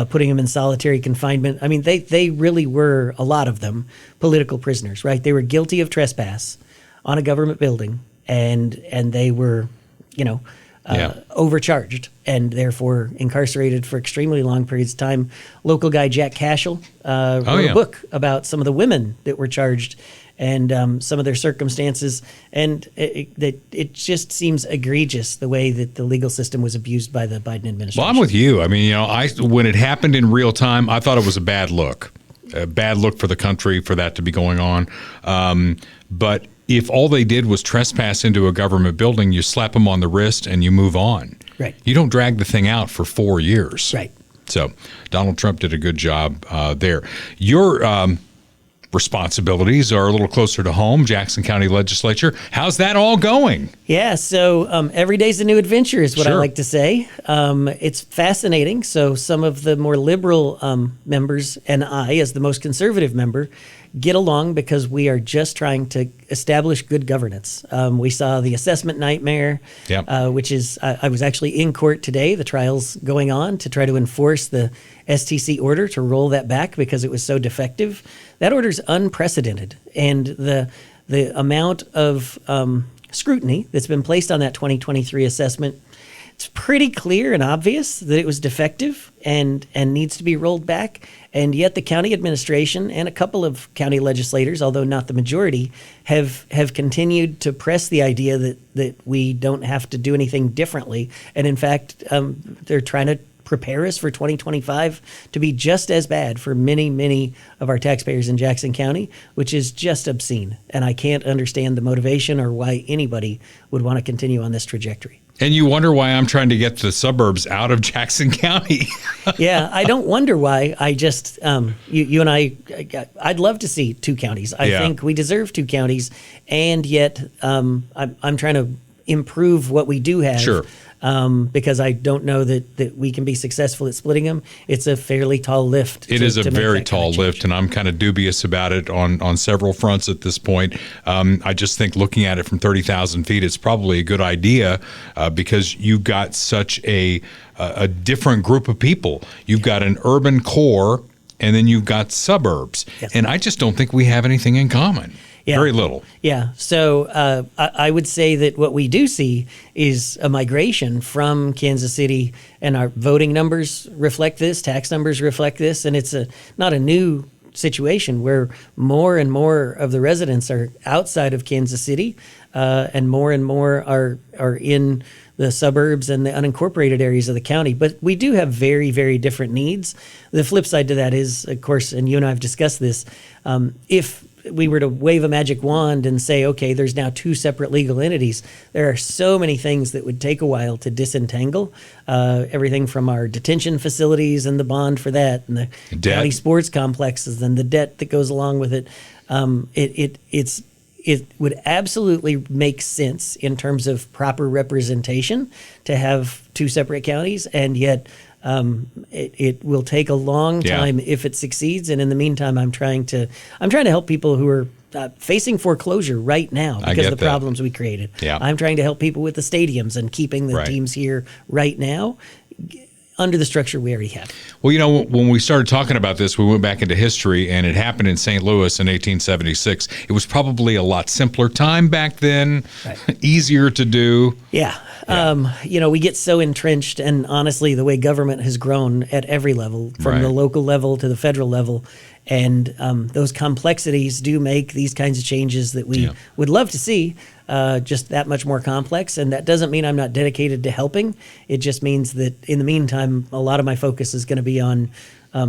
putting them in solitary confinement. I mean, they really were, a lot of them, political prisoners, right? They were guilty of trespass on a government building, and they were, overcharged and therefore incarcerated for extremely long periods of time. Local guy Jack Cashel wrote a book about some of the women that were charged and some of their circumstances, and it just seems egregious the way that the legal system was abused by the Biden administration. Well, I'm with you. I mean, when it happened in real time, I thought it was a bad look for the country for that to be going on. But if all they did was trespass into a government building, you slap them on the wrist and you move on. Right. You don't drag the thing out for 4 years. Right. So Donald Trump did a good job there. Your responsibilities are a little closer to home, Jackson County Legislature. How's that all going? Yeah, so every day's a new adventure is what I like to say. It's fascinating. So some of the more liberal members and I, as the most conservative member, get along because we are just trying to establish good governance. We saw the assessment nightmare, which is, I was actually in court today, the trial's going on to try to enforce the STC order to roll that back because it was so defective. That order's unprecedented. And the amount of scrutiny that's been placed on that 2023 assessment, it's pretty clear and obvious that it was defective and needs to be rolled back. And yet the county administration and a couple of county legislators, although not the majority, have continued to press the idea that we don't have to do anything differently. And in fact, they're trying to prepare us for 2025 to be just as bad for many, many of our taxpayers in Jackson County, which is just obscene. And I can't understand the motivation or why anybody would want to continue on this trajectory. And you wonder why I'm trying to get the suburbs out of Jackson County. Yeah, I don't wonder why. I just, you and I'd love to see 2 counties. I think we deserve 2 counties, and yet I'm trying to improve what we do have. Sure. Because I don't know that we can be successful at splitting them. It's a fairly tall lift. It is a very tall lift, and I'm kind of dubious about it on several fronts at this point. I just think looking at it from 30,000 feet, it's probably a good idea because you've got such a different group of people. You've got an urban core, and then you've got suburbs. Yes. And I just don't think we have anything in common. Yeah. Very little. Yeah. So I would say that what we do see is a migration from Kansas City, and our voting numbers reflect this, tax numbers reflect this, and it's not a new situation where more and more of the residents are outside of Kansas City, and more are in the suburbs and the unincorporated areas of the county. But we do have very, very different needs. The flip side to that is, of course, and you and I have discussed this, if we were to wave a magic wand and say, okay, there's now 2 separate legal entities, there are so many things that would take a while to disentangle. Everything from our detention facilities and the bond for that, and the county sports complexes and the debt that goes along with it. It would absolutely make sense in terms of proper representation to have 2 separate counties, and yet it will take a long time if it succeeds. And in the meantime, I'm trying to help people who are facing foreclosure right now because of the problems we created. Yeah. I'm trying to help people with the stadiums and keeping the teams here right now under the structure we already have. Well, when we started talking about this, we went back into history, and it happened in St. Louis in 1876. It was probably a lot simpler time back then, easier to do. Yeah. We get so entrenched, and honestly, the way government has grown at every level, from the local level to the federal level, and those complexities do make these kinds of changes that we would love to see just that much more complex. And that doesn't mean I'm not dedicated to helping. It just means that in the meantime, a lot of my focus is going to be on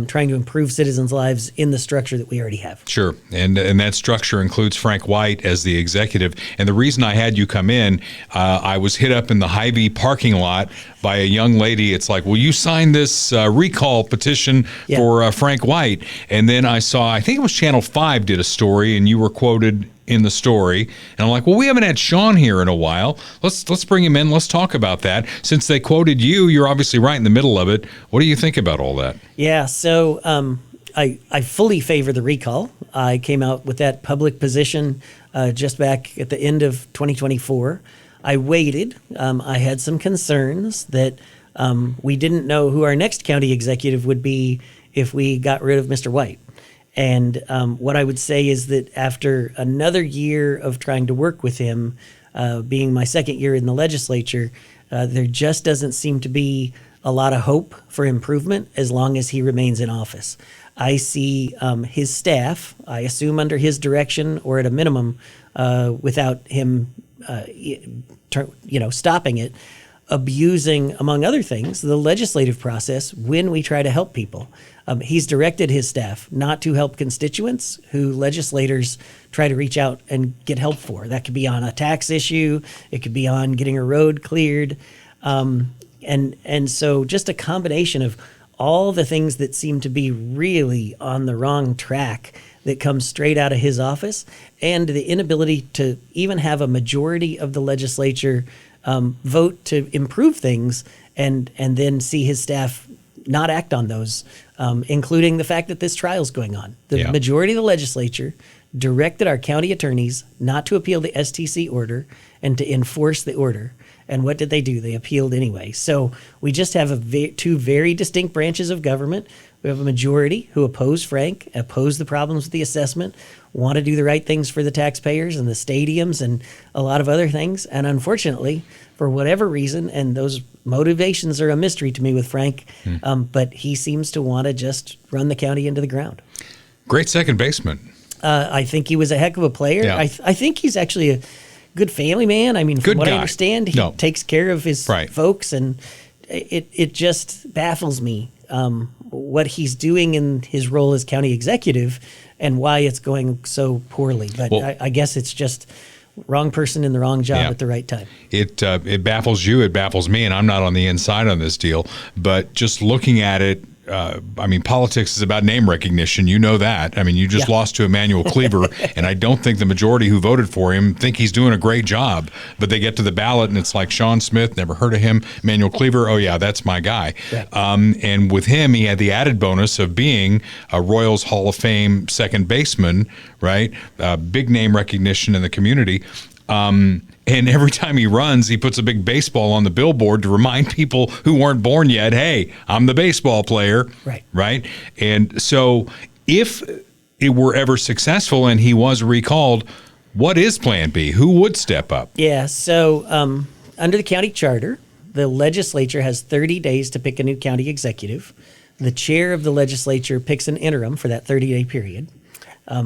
trying to improve citizens' lives in the structure that we already have. Sure. And that structure includes Frank White as the executive. And the reason I had you come in, I was hit up in the Hy-Vee parking lot by a young lady. It's like, will you sign this recall petition for Frank White? And then I saw, I think it was Channel 5 did a story, and you were quoted in the story. And I'm like, well, we haven't had Sean here in a while. Let's bring him in. Let's talk about that. Since they quoted you, you're obviously right in the middle of it. What do you think about all that? Yeah, so I fully favor the recall. I came out with that public position just back at the end of 2024. I waited. I had some concerns that we didn't know who our next county executive would be if we got rid of Mr. White. And what I would say is that after another year of trying to work with him, being my second year in the legislature, there just doesn't seem to be a lot of hope for improvement as long as he remains in office. I see his staff, I assume under his direction or at a minimum, without him stopping it, abusing, among other things, the legislative process when we try to help people. He's directed his staff not to help constituents who legislators try to reach out and get help for. That could be on a tax issue. It could be on getting a road cleared. And so just a combination of all the things that seem to be really on the wrong track that comes straight out of his office, and the inability to even have a majority of the legislature vote to improve things, and then see his staff not act on those, including the fact that this trial is going on. The majority of the legislature directed our county attorneys not to appeal the STC order and to enforce the order. And what did they do? They appealed anyway. So we just have two very distinct branches of government. We have a majority who oppose Frank, oppose the problems with the assessment, want to do the right things for the taxpayers and the stadiums and a lot of other things. And unfortunately, for whatever reason, and those motivations are a mystery to me with Frank, but he seems to want to just run the county into the ground. Great second baseman. I think he was a heck of a player. Yeah. I think he's actually a good family man. I mean, from what I understand, he takes care of his folks, and it just baffles me what he's doing in his role as county executive and why it's going so poorly. But I guess it's just wrong person in the wrong job at the right time. It baffles you. It baffles me, and I'm not on the inside on this deal. But just looking at it, I mean, politics is about name recognition. You know that. I mean, you just lost to Emmanuel Cleaver, and I don't think the majority who voted for him think he's doing a great job. But they get to the ballot, and it's like Sean Smith, never heard of him. Emmanuel Cleaver, oh, yeah, that's my guy. And with him, he had the added bonus of being a Royals Hall of Fame second baseman, right? Big name recognition in the community. And every time he runs, he puts a big baseball on the billboard to remind people who weren't born yet, hey, I'm the baseball player. Right. And so if it were ever successful and he was recalled, what is Plan B? Who would step up? Yeah. So under the county charter, the legislature has 30 days to pick a new county executive. The chair of the legislature picks an interim for that 30-day period.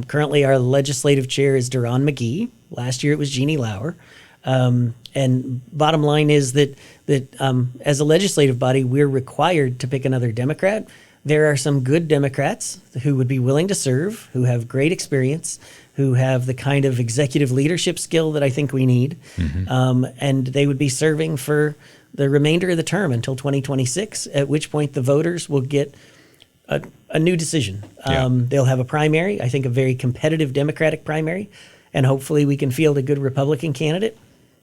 Currently, our legislative chair is Duran McGee. Last year, it was Jeannie Lauer. And bottom line is that as a legislative body, we're required to pick another Democrat. There are some good Democrats who would be willing to serve, who have great experience, who have the kind of executive leadership skill that I think we need. And they would be serving for the remainder of the term until 2026, at which point the voters will get a new decision. They'll have a primary, I think a very competitive Democratic primary, and hopefully we can field a good Republican candidate,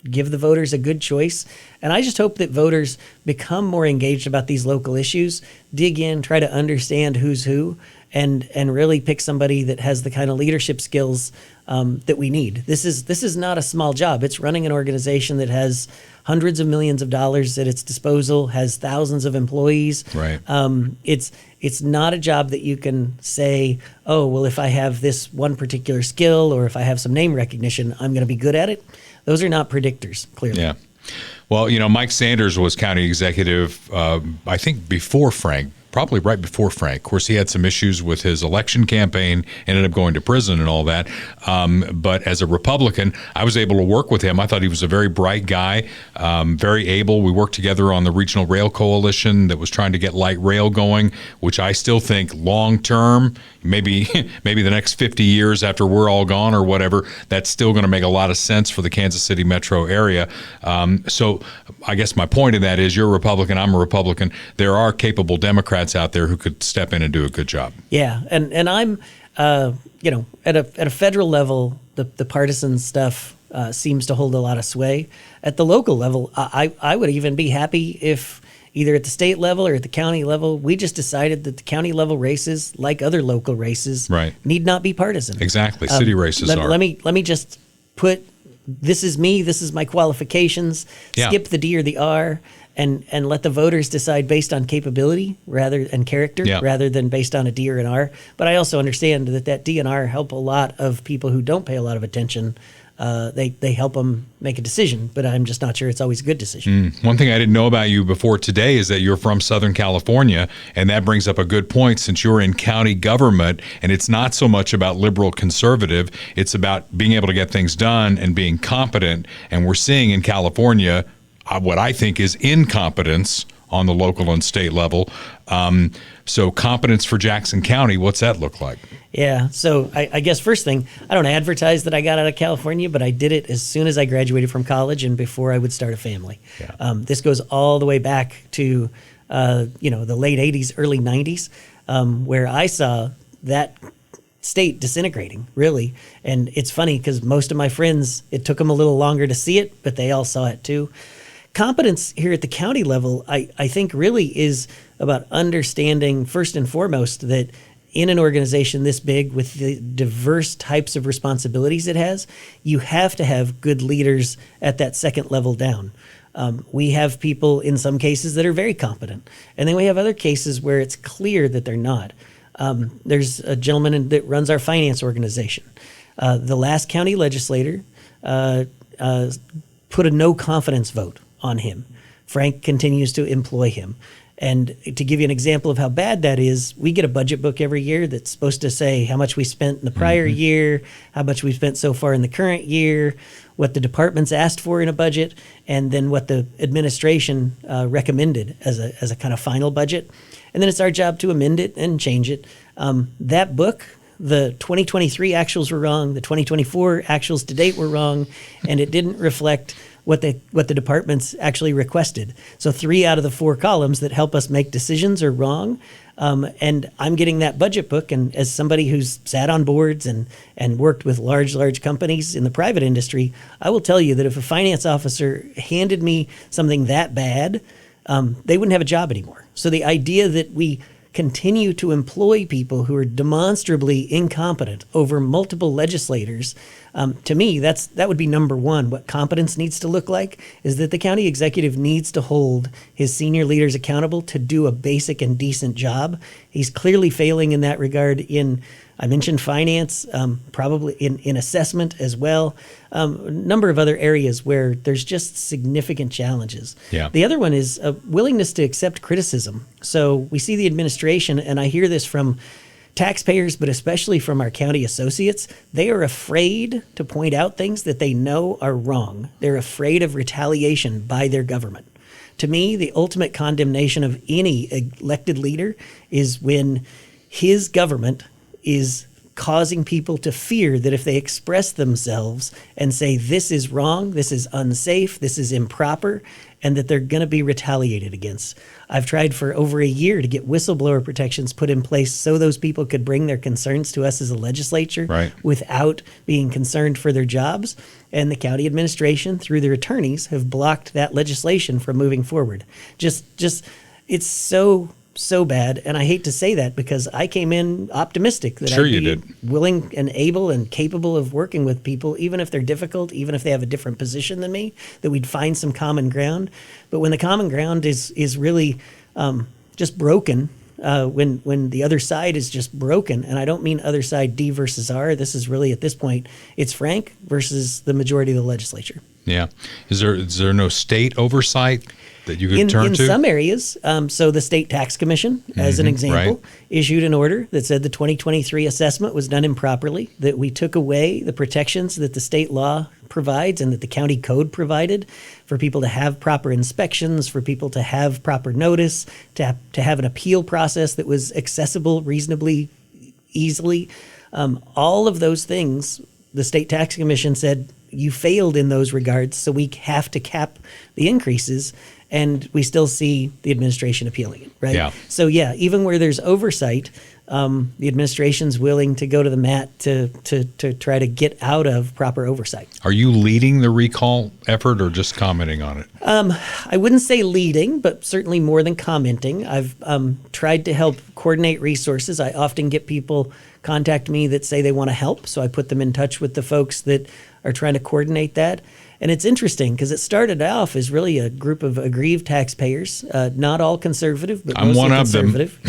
give the voters a good choice. And I just hope that voters become more engaged about these local issues, dig in, try to understand who's who, and really pick somebody that has the kind of leadership skills that we need. This is not a small job. It's running an organization that has hundreds of millions of dollars at its disposal, has thousands of employees. Right. It's not a job that you can say, oh, well, if I have this one particular skill or if I have some name recognition, I'm going to be good at it. Those are not predictors, clearly. Yeah. Well, Mike Sanders was county executive, I think, before Frank. Probably right before Frank. Of course, he had some issues with his election campaign, ended up going to prison and all that. But as a Republican, I was able to work with him. I thought he was a very bright guy, very able. We worked together on the Regional Rail Coalition that was trying to get light rail going, which I still think long term, maybe the next 50 years after we're all gone or whatever, that's still going to make a lot of sense for the Kansas City metro area. So I guess my point in that is you're a Republican, I'm a Republican. There are capable Democrats out there who could step in and do a good job. Yeah, and I'm, at a federal level, the partisan stuff seems to hold a lot of sway. At the local level, I would even be happy if either at the state level or at the county level, we just decided that the county level races, like other local races, need not be partisan. Exactly, city races are. Let me just put, this is me, this is my qualifications, skip the D or the R, and let the voters decide based on capability and character rather than based on a D or an R. But I also understand that D and R help a lot of people who don't pay a lot of attention. They help them make a decision, but I'm just not sure it's always a good decision. One thing I didn't know about you before today is that you're from Southern California, and that brings up a good point since you're in county government, and it's not so much about liberal conservative, it's about being able to get things done and being competent, and we're seeing in California what I think is incompetence on the local and state level. So competence for Jackson County, what's that look like? Yeah, so I guess first thing, I don't advertise that I got out of California, but I did it as soon as I graduated from college and before I would start a family. This goes all the way back to the late 80s, early 90s, where I saw that state disintegrating, really. And it's funny because most of my friends, it took them a little longer to see it, but they all saw it too. Competence here at the county level, I think really is about understanding first and foremost that in an organization this big with the diverse types of responsibilities it has, you have to have good leaders at that second level down. We have people in some cases that are very competent, and then we have other cases where it's clear that they're not. There's a gentleman that runs our finance organization. The last county legislator put a no confidence vote on him Frank continues to employ him. And to give you an example of how bad that is, we get a budget book every year that's supposed to say how much we spent in the prior year, how much we spent so far in the current year, what the departments asked for in a budget, and then what the administration recommended as a kind of final budget. And then it's our job to amend it and change it. That book, the 2023 actuals were wrong, the 2024 actuals to date were wrong, and it didn't reflect what the departments actually requested. So 3 out of the 4 columns that help us make decisions are wrong. And I'm getting that budget book, and as somebody who's sat on boards and worked with large companies in the private industry, I will tell you that if a finance officer handed me something that bad, they wouldn't have a job anymore. So the idea that we continue to employ people who are demonstrably incompetent over multiple legislators, to me, that would be number one. What competence needs to look like is that the county executive needs to hold his senior leaders accountable to do a basic and decent job. He's clearly failing in that regard I mentioned finance, probably in assessment as well. A number of other areas where there's just significant challenges. Yeah. The other one is a willingness to accept criticism. So we see the administration, and I hear this from taxpayers, but especially from our county associates. They are afraid to point out things that they know are wrong. They're afraid of retaliation by their government. To me, the ultimate condemnation of any elected leader is when his government is causing people to fear that if they express themselves and say this is wrong, this is unsafe, this is improper, and that they're going to be retaliated against. I've tried for over a year to get whistleblower protections put in place so those people could bring their concerns to us as a legislature without being concerned for their jobs. And the county administration, through their attorneys, have blocked that legislation from moving forward. Just it's so bad, and I hate to say that because I came in optimistic that I'd be willing and able and capable of working with people, even if they're difficult, even if they have a different position than me, that we'd find some common ground. But when the common ground is really just broken, when the other side is just broken, and I don't mean other side D versus R, this is really at this point, it's Frank versus the majority of the legislature. Yeah. Is there no state oversight that you could turn to? In some areas, so the State Tax Commission, as an example, issued an order that said the 2023 assessment was done improperly, that we took away the protections that the state law provides and that the county code provided for people to have proper inspections, for people to have proper notice, to have an appeal process that was accessible reasonably easily. All of those things, the State Tax Commission said, you failed in those regards, so we have to cap the increases. And we still see the administration appealing it, right? Yeah. So yeah, even where there's oversight, the administration's willing to go to the mat to try to get out of proper oversight. Are you leading the recall effort or just commenting on it? I wouldn't say leading, but certainly more than commenting. I've tried to help coordinate resources. I often get people contact me that say they want to help, so I put them in touch with the folks that are trying to coordinate that. And it's interesting because it started off as really a group of aggrieved taxpayers, not all conservative, but I'm mostly one conservative.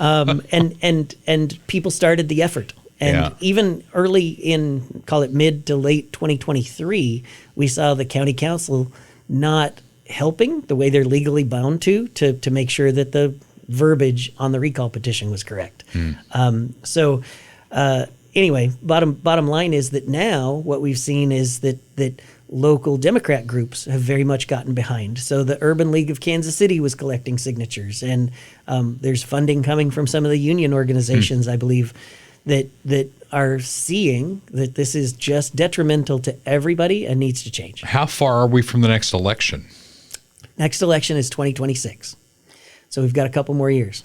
of them. And people started the effort. And even early in, call it mid to late 2023, we saw the county council not helping the way they're legally bound to make sure that the verbiage on the recall petition was correct. Anyway, bottom line is that now what we've seen is that local Democrat groups have very much gotten behind. So the Urban League of Kansas City was collecting signatures, and there's funding coming from some of the union organizations, I believe, that are seeing that this is just detrimental to everybody and needs to change. How far are we from the next election? Next election is 2026. So we've got a couple more years.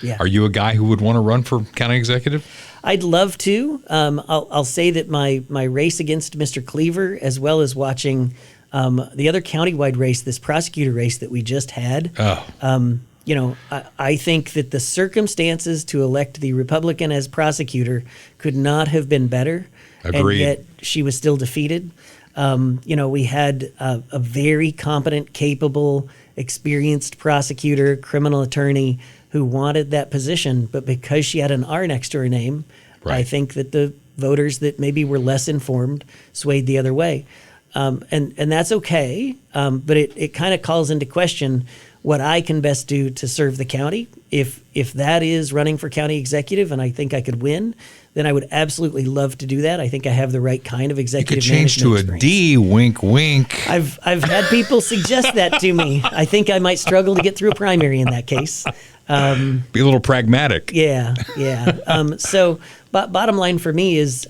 Yeah. Are you a guy who would want to run for county executive? I'd love to. I'll say that my race against Mr. Cleaver, as well as watching the other countywide race, this prosecutor race that we just had. I think that the circumstances to elect the Republican as prosecutor could not have been better. Agreed. And yet she was still defeated. We had a very competent, capable, experienced prosecutor, criminal attorney who wanted that position, but because she had an R next to her name, I think that the voters that maybe were less informed swayed the other way. and that's okay. But it kind of calls into question what I can best do to serve the county. If that is running for county executive, and I think I could win, then I would absolutely love to do that. I think I have the right kind of executive. You could change to a D. Wink, wink. I've had people suggest that to me. I think I might struggle to get through a primary in that case. Be a little pragmatic. Yeah. So, bottom line for me is,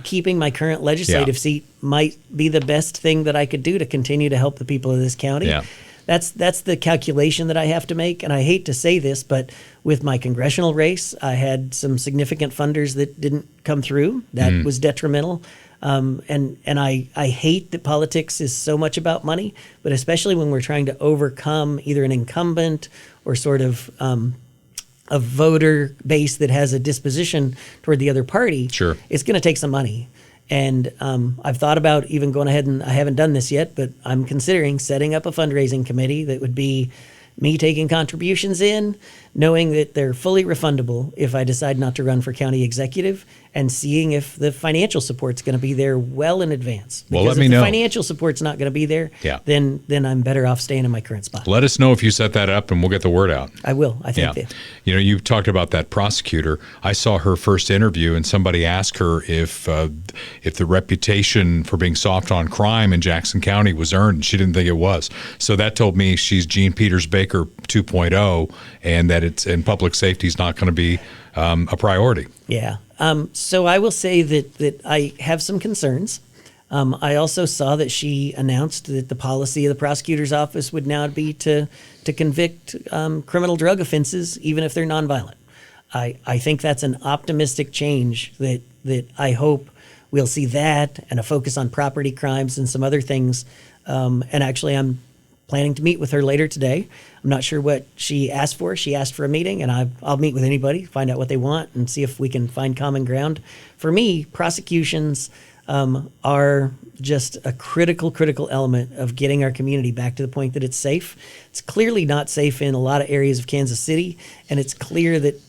keeping my current legislative seat might be the best thing that I could do to continue to help the people of this county. Yeah. That's the calculation that I have to make. And I hate to say this, but with my congressional race, I had some significant funders that didn't come through. That was detrimental. And I hate that politics is so much about money, but especially when we're trying to overcome either an incumbent or sort of a voter base that has a disposition toward the other party. Sure. It's going to take some money. And I've thought about even going ahead, and I haven't done this yet, but I'm considering setting up a fundraising committee that would be me taking contributions in, knowing that they're fully refundable if I decide not to run for county executive, and seeing if the financial support's going to be there well in advance. Well, because let me if know. the financial support's not going to be there, then I'm better off staying in my current spot. Let us know if you set that up, and we'll get the word out. I will. I think that. You talked about that prosecutor. I saw her first interview, and somebody asked her if the reputation for being soft on crime in Jackson County was earned, and she didn't think it was. So that told me she's Jean Peters Baker 2.0, and that and public safety is not going to be a priority. Yeah. So I will say that I have some concerns. I also saw that she announced that the policy of the prosecutor's office would now be to convict criminal drug offenses, even if they're nonviolent. I think that's an optimistic change that I hope we'll see that, and a focus on property crimes and some other things. And actually, I'm planning to meet with her later today. I'm not sure what she asked for. She asked for a meeting, and I'll meet with anybody, find out what they want, and see if we can find common ground. For me, prosecutions are just a critical element of getting our community back to the point that it's safe. It's clearly not safe in a lot of areas of Kansas City, and it's clear that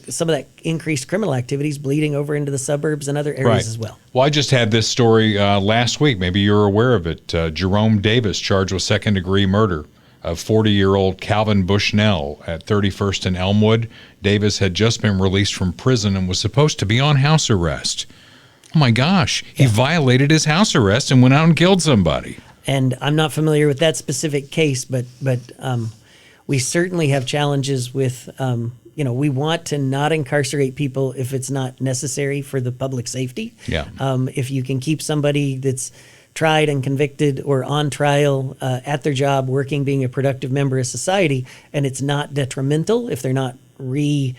some of that increased criminal activity is bleeding over into the suburbs and other areas as well. Well, I just had this story last week. Maybe you're aware of it. Jerome Davis charged with second-degree murder of 40-year-old Calvin Bushnell at 31st and Elmwood. Davis had just been released from prison and was supposed to be on house arrest. Oh, my gosh. He violated his house arrest and went out and killed somebody. And I'm not familiar with that specific case, but we certainly have challenges with we want to not incarcerate people if it's not necessary for the public safety. Yeah. If you can keep somebody that's tried and convicted or on trial at their job, working, being a productive member of society, and it's not detrimental, if they're not redoing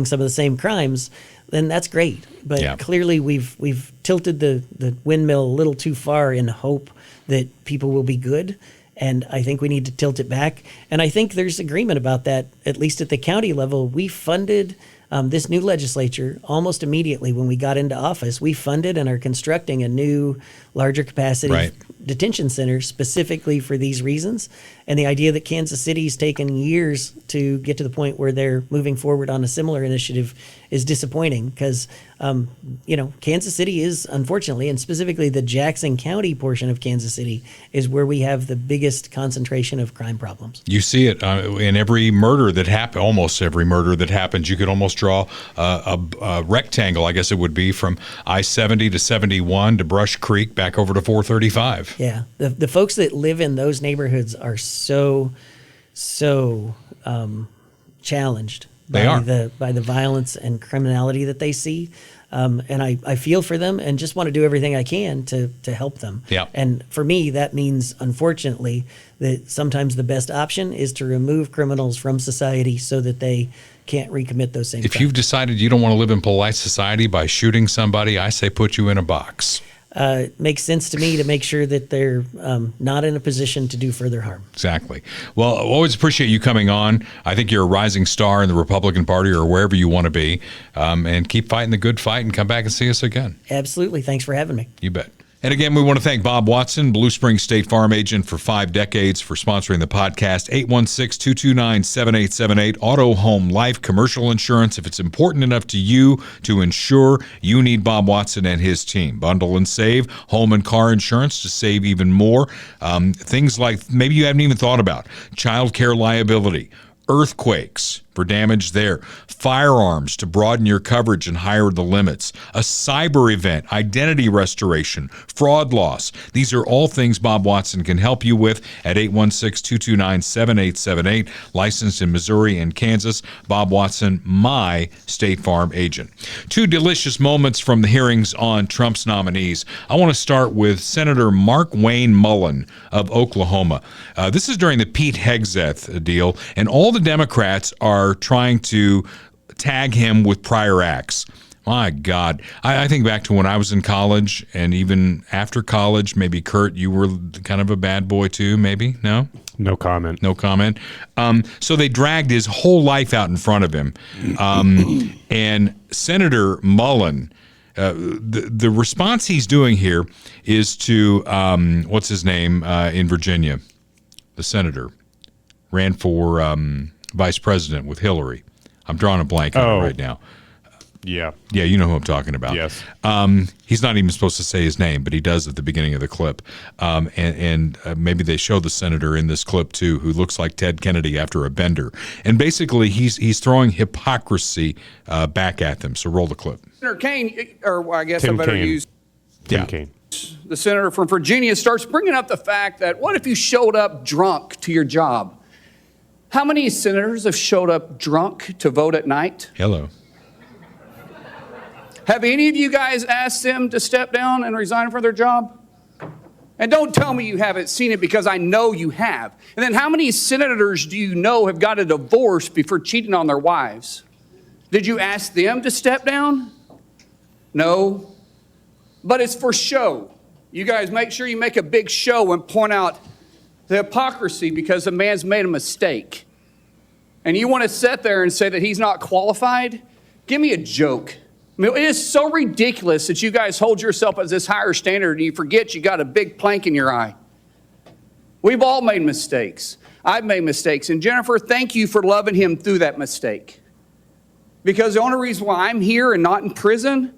some of the same crimes, then that's great. But clearly we've tilted the windmill a little too far in hope that people will be good. And I think we need to tilt it back. And I think there's agreement about that, at least at the county level. We funded this new legislature almost immediately when we got into office. We funded and are constructing a new, larger capacity detention center specifically for these reasons. And the idea that Kansas City's taken years to get to the point where they're moving forward on a similar initiative is disappointing because, Kansas City is, unfortunately, and specifically the Jackson County portion of Kansas City, is where we have the biggest concentration of crime problems. You see it in every murder that happens, almost every murder that happens. You could almost draw a rectangle, I guess it would be, from I-70 to 71 to Brush Creek back over to 435. Yeah. The folks that live in those neighborhoods are so challenged by the violence and criminality that they see. And I feel for them and just want to do everything I can to help them. Yeah. And for me, that means, unfortunately, that sometimes the best option is to remove criminals from society so that they can't recommit those same crimes. If you've decided you don't want to live in polite society by shooting somebody, I say put you in a box. It makes sense to me to make sure that they're not in a position to do further harm. Exactly. Well, I always appreciate you coming on. I think you're a rising star in the Republican Party or wherever you want to be. And keep fighting the good fight and come back and see us again. Absolutely. Thanks for having me. You bet. And again, we want to thank Bob Watson, Blue Springs State Farm agent for 5 decades, for sponsoring the podcast. 816-229-7878. Auto, home, life, commercial insurance. If it's important enough to you to insure, you need Bob Watson and his team. Bundle and save. Home and car insurance to save even more. Things like maybe you haven't even thought about. Child care liability. Earthquakes for damage there, firearms to broaden your coverage and higher the limits, a cyber event, identity restoration, fraud loss. These are all things Bob Watson can help you with at 816-229-7878. Licensed in Missouri and Kansas. Bob Watson, my State Farm agent. 2 delicious moments from the hearings on Trump's nominees. I want to start with Senator Mark Wayne Mullen of Oklahoma. This is during the Pete Hegseth deal, and all the Democrats are trying to tag him with prior acts. My God. I think back to when I was in college, and even after college, maybe, Kurt, you were kind of a bad boy too, maybe? No? No comment. No comment. So they dragged his whole life out in front of him. And Senator Mullen, the response he's doing here is to, what's his name in Virginia? The senator. Ran for vice president with Hillary. I'm drawing a blank on it right now. Yeah. Yeah, you know who I'm talking about. Yes. He's not even supposed to say his name, but he does at the beginning of the clip. And maybe they show the senator in this clip, too, who looks like Ted Kennedy after a bender. And basically, he's throwing hypocrisy back at them. So roll the clip. Senator Kaine, or I guess Tim I better Kaine. use Tim Kaine. the senator from Virginia, starts bringing up the fact that what if you showed up drunk to your job? How many senators have showed up drunk to vote at night? Hello. Have any of you guys asked them to step down and resign from their job? And don't tell me you haven't seen it, because I know you have. And then how many senators do you know have got a divorce before cheating on their wives? Did you ask them to step down? No. But it's for show. You guys make sure you make a big show and point out the hypocrisy because the man's made a mistake. And you want to sit there and say that he's not qualified? Give me a joke. I mean, it is so ridiculous that you guys hold yourself as this higher standard and you forget you got a big plank in your eye. We've all made mistakes. I've made mistakes. And Jennifer, thank you for loving him through that mistake. Because the only reason why I'm here and not in prison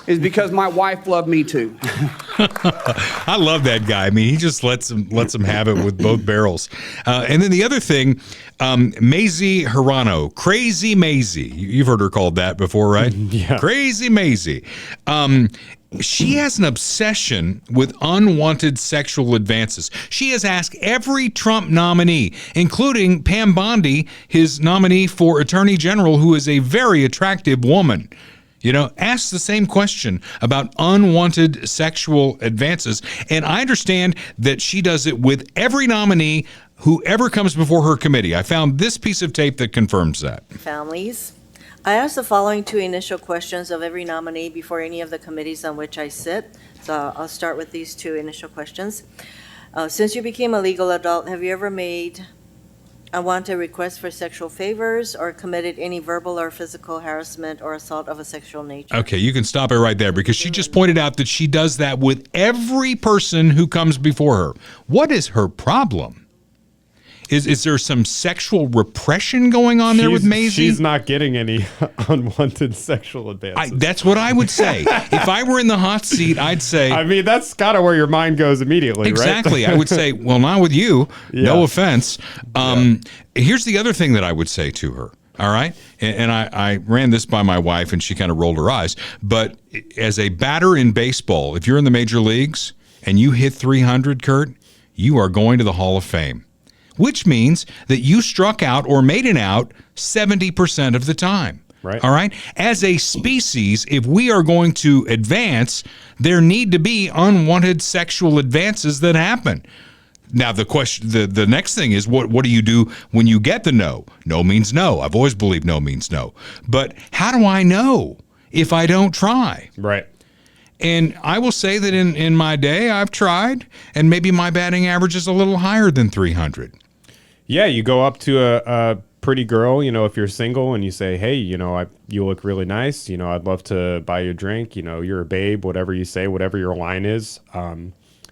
is because my wife loved me too. I love that guy. I mean, he just lets him have it with both barrels. And then the other thing, Mazie Hirano, Crazy Mazie. You've heard her called that before, right? Yeah. Crazy Mazie. She has an obsession with unwanted sexual advances. She has asked every Trump nominee, including Pam Bondi, his nominee for Attorney General, who is a very attractive woman. Ask the same question about unwanted sexual advances. And I understand that she does it with every nominee whoever comes before her committee. I found this piece of tape that confirms that. Families. I ask the following 2 initial questions of every nominee before any of the committees on which I sit. So I'll start with these 2 initial questions. Since you became a legal adult, have you ever made unwanted requests for sexual favors or committed any verbal or physical harassment or assault of a sexual nature? Okay, you can stop it right there, because she just pointed out that she does that with every person who comes before her. What is her problem? Is there some sexual repression going on there with Mazie? She's not getting any unwanted sexual advances. That's what I would say. If I were in the hot seat, I'd say... I mean, that's kind of where your mind goes immediately, exactly. right? I would say, well, not with you. Yeah. No offense. Here's the other thing that I would say to her. All right. And I ran this by my wife, and she kind of rolled her eyes. But as a batter in baseball, if you're in the major leagues and you hit 300, Kurt, you are going to the Hall of Fame, which means that you struck out or made an out 70% of the time. Right. All right. As a species, if we are going to advance, there need to be unwanted sexual advances that happen. Now, the question, the next thing is, what do you do when you get the no? No means no. I've always believed no means no. But how do I know if I don't try? Right. And I will say that in my day, I've tried, and maybe my batting average is a little higher than 300. Yeah, you go up to a pretty girl, if you're single and you say, hey, you look really nice, I'd love to buy you a drink, you're a babe, whatever you say, whatever your line is. I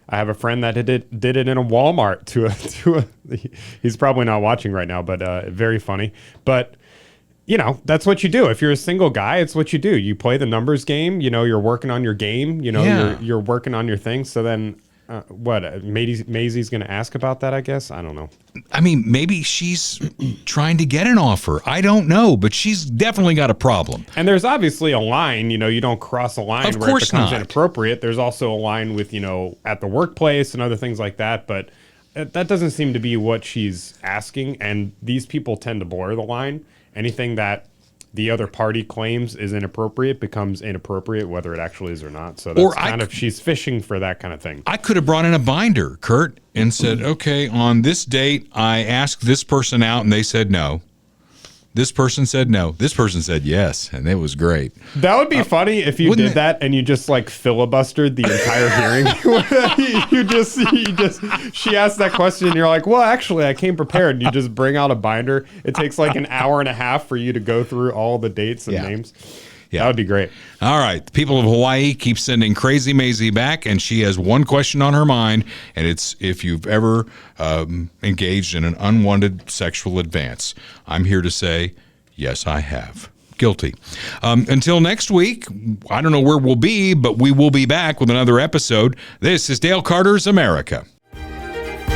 have a friend that did it in a Walmart to a he's probably not watching right now, but very funny. But that's what you do. If you're a single guy, it's what you do. You play the numbers game. You're working on your game. You're working on your thing. So then, Maisie's going to ask about that, I guess? I don't know. I mean, maybe she's trying to get an offer. I don't know, but she's definitely got a problem. And there's obviously a line. You don't cross a line of where course it becomes not. inappropriate. There's also a line with, at the workplace and other things like that. But that doesn't seem to be what she's asking. And these people tend to blur the line. Anything that the other party claims is inappropriate becomes inappropriate, whether it actually is or not. So that's she's fishing for that kind of thing. I could have brought in a binder, Kurt, and said, okay, on this date, I asked this person out and they said no. This person said no. This person said yes, and it was great. That would be funny if you did that and you just filibustered the entire hearing. She asked that question and you're like, well, actually, I came prepared. And you just bring out a binder. It takes an hour and a half for you to go through all the dates and names. Yeah. That would be great. All right. The people of Hawaii keep sending Crazy Maisie back, and she has one question on her mind, and it's if you've ever engaged in an unwanted sexual advance. I'm here to say, yes, I have. Guilty. Until next week, I don't know where we'll be, but we will be back with another episode. This is Dale Carter's America.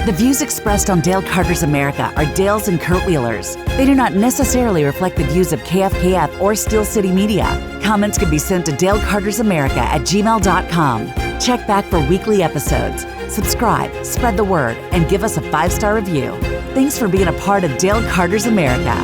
The views expressed on Dale Carter's America are Dale's and Kurt Wheeler's. They do not necessarily reflect the views of KFKF or Steel City Media. Comments can be sent to dalecartersamerica@gmail.com. Check back for weekly episodes. Subscribe, spread the word, and give us a 5-star review. Thanks for being a part of Dale Carter's America.